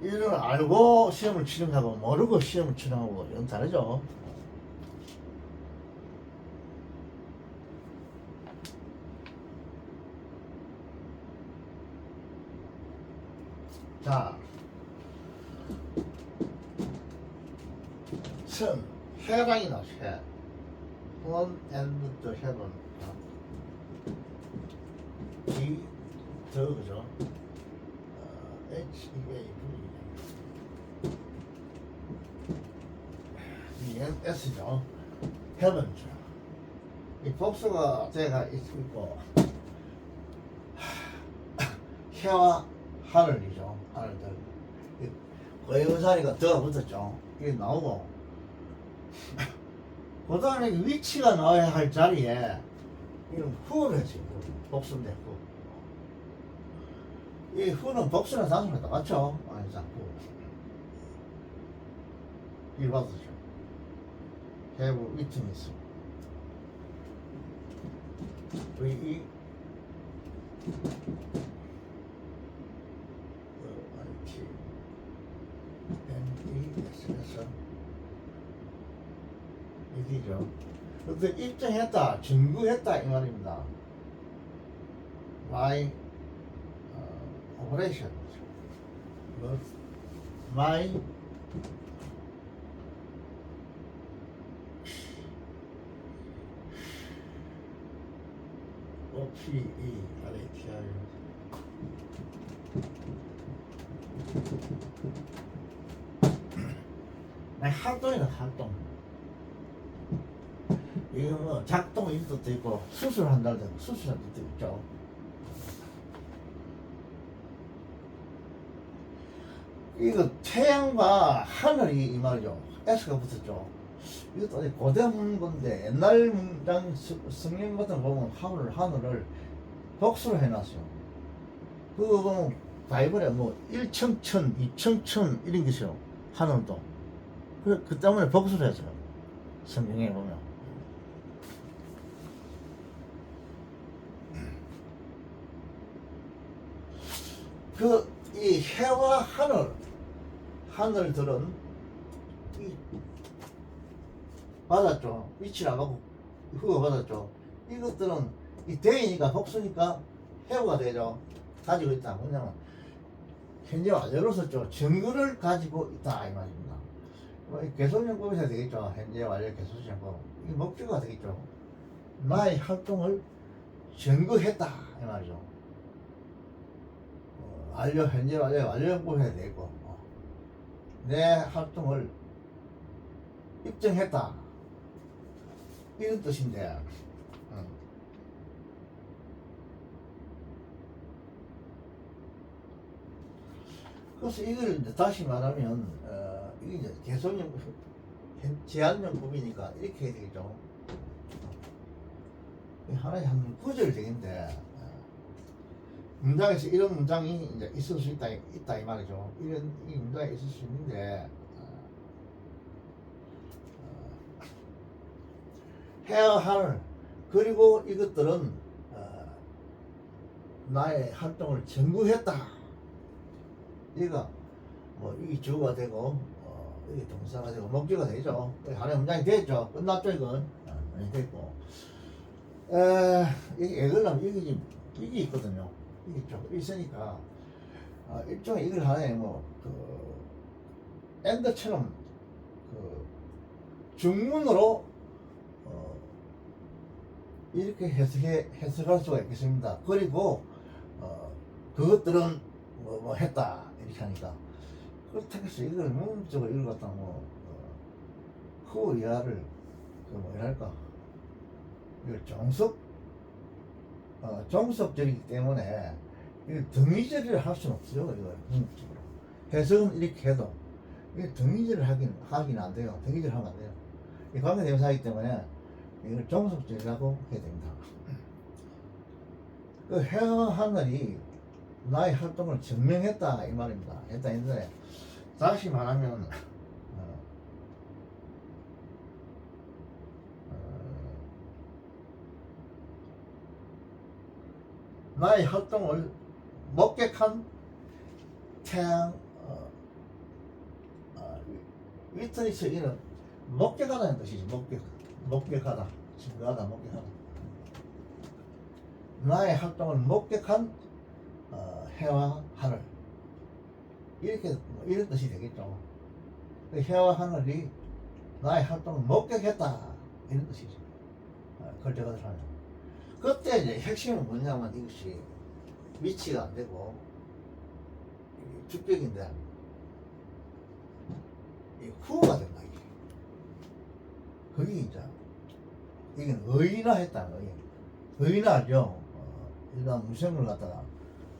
이런 걸 알고 시험을 치는 거하고 모르고 시험을 치는 거하고 이건 다르죠. 자, 선, 해방이 나왔어. 해. One and the heaven. G, 더, 그죠? H, E, A, V. E, N, S죠. heaven죠. 이 복수가 제가 있고, 해와 하늘이죠. 하늘들. 고해운사니까 더가 붙었죠. 이게 나오고 그 다음에 위치가 나와야 할 자리에 이런 후를 했어요. 복수인데 후. 이 후는 복수나 단수나 똑같죠. 아니죠. 후. 이 받으죠. have witness. V NESS 이죠. 근데 입증했다, 증거했다 이 말입니다. My operation, my OPERATR 활동이다 활동. 이거 뭐 작동 이 뜻도 있고 수술한다는 뜻도 수술한 뜻도 있죠. 이거 태양과 하늘이 이 말이죠. S가 붙었죠. 이것도 어디 고대 문건데 옛날 문장 성경 같은 거 보면 하늘을 복수를 해놨어요. 그거 보면 바이블에 뭐 1청천, 2청천 이런 게 있어요. 하늘도. 그 때문에 복수를 했어요. 성경에 보면. 이 해와 하늘들은 받았죠. 위치를 안 가고 후가 받았죠. 이것들은 이 대이니까 복수니까 해가 되죠. 가지고 있다. 뭐냐면 현재 완료로서 증거를 가지고 있다 이 말입니다. 개소연법에서 되겠죠. 현재 완료 개소연법. 이게 목표가 되겠죠. 나의 활동을 증거했다 이 말이죠. 현재 완료연법 해야 되고 내 활동을 입증했다 이런 뜻인데 그래서 이걸 이제 다시 말하면 이게 이제 개성연법 제한연법이니까 이렇게 해야 되겠죠. 하나의 한 구절 되겠는데 문장에서 이런 문장이 이제 있을 수 있다 이 말이죠. 이 문장이 있을 수 있는데 해야 할 그리고 이것들은 나의 활동을 증거했다. 이거 뭐 이게 주어가 되고 이게 동사가 되고 목적어가 되죠. 하나의 문장이 됐죠. 끝났죠 이건. 됐고 이게 읽으려면 이게 있거든요. 이게 좀 있으니까 일종의 이걸 하나의 엔더처럼 중문으로 이렇게 해석할 수가 있겠습니다. 그리고 그것들은 뭐 했다 이렇게 하니까 그렇다고 해서 이걸 문적으로 이걸 갖다 그 이하를 뭐랄까 이걸 정석적이기 때문에 이거 등위절이를 할 수는 없어요. 이거 문적으로 해석은 이렇게 해도 이게 등위절을 하긴 안 돼요. 등위절 하면 안 돼요. 이 관계대명사이기 때문에 이걸 정석적이라고 해야 됩니다. 그 해와 하늘이 나의 활동을 증명했다 이 말입니다. 했다 했는데 다시 말하면 나의 활동을 목격한 태양 위트니스 이는 목격하다는 뜻이지. 목격하다 증거하다 목격하다. 나의 활동을 목격한 해와 하늘 이렇게 이런 뜻이 되겠죠. 해와 하늘이 나의 활동을 목격했다 이런 뜻이죠. 걸제가 들어가요. 그때 이제 핵심은 뭐냐면 이것이 위치가 안 되고 주격인데 이 후가 된다 이게. 그게 이제 이게 의인화했다 의인화죠. 일반 무생물 갖다가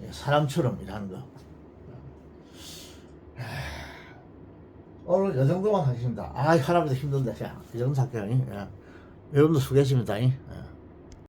사람처럼 일하는 거 오늘 이 정도만 하겠습니다. 아, 할아버지 힘든데. 자, 이 정도 할게요. 예. 여러분도 수고했습니다. 예.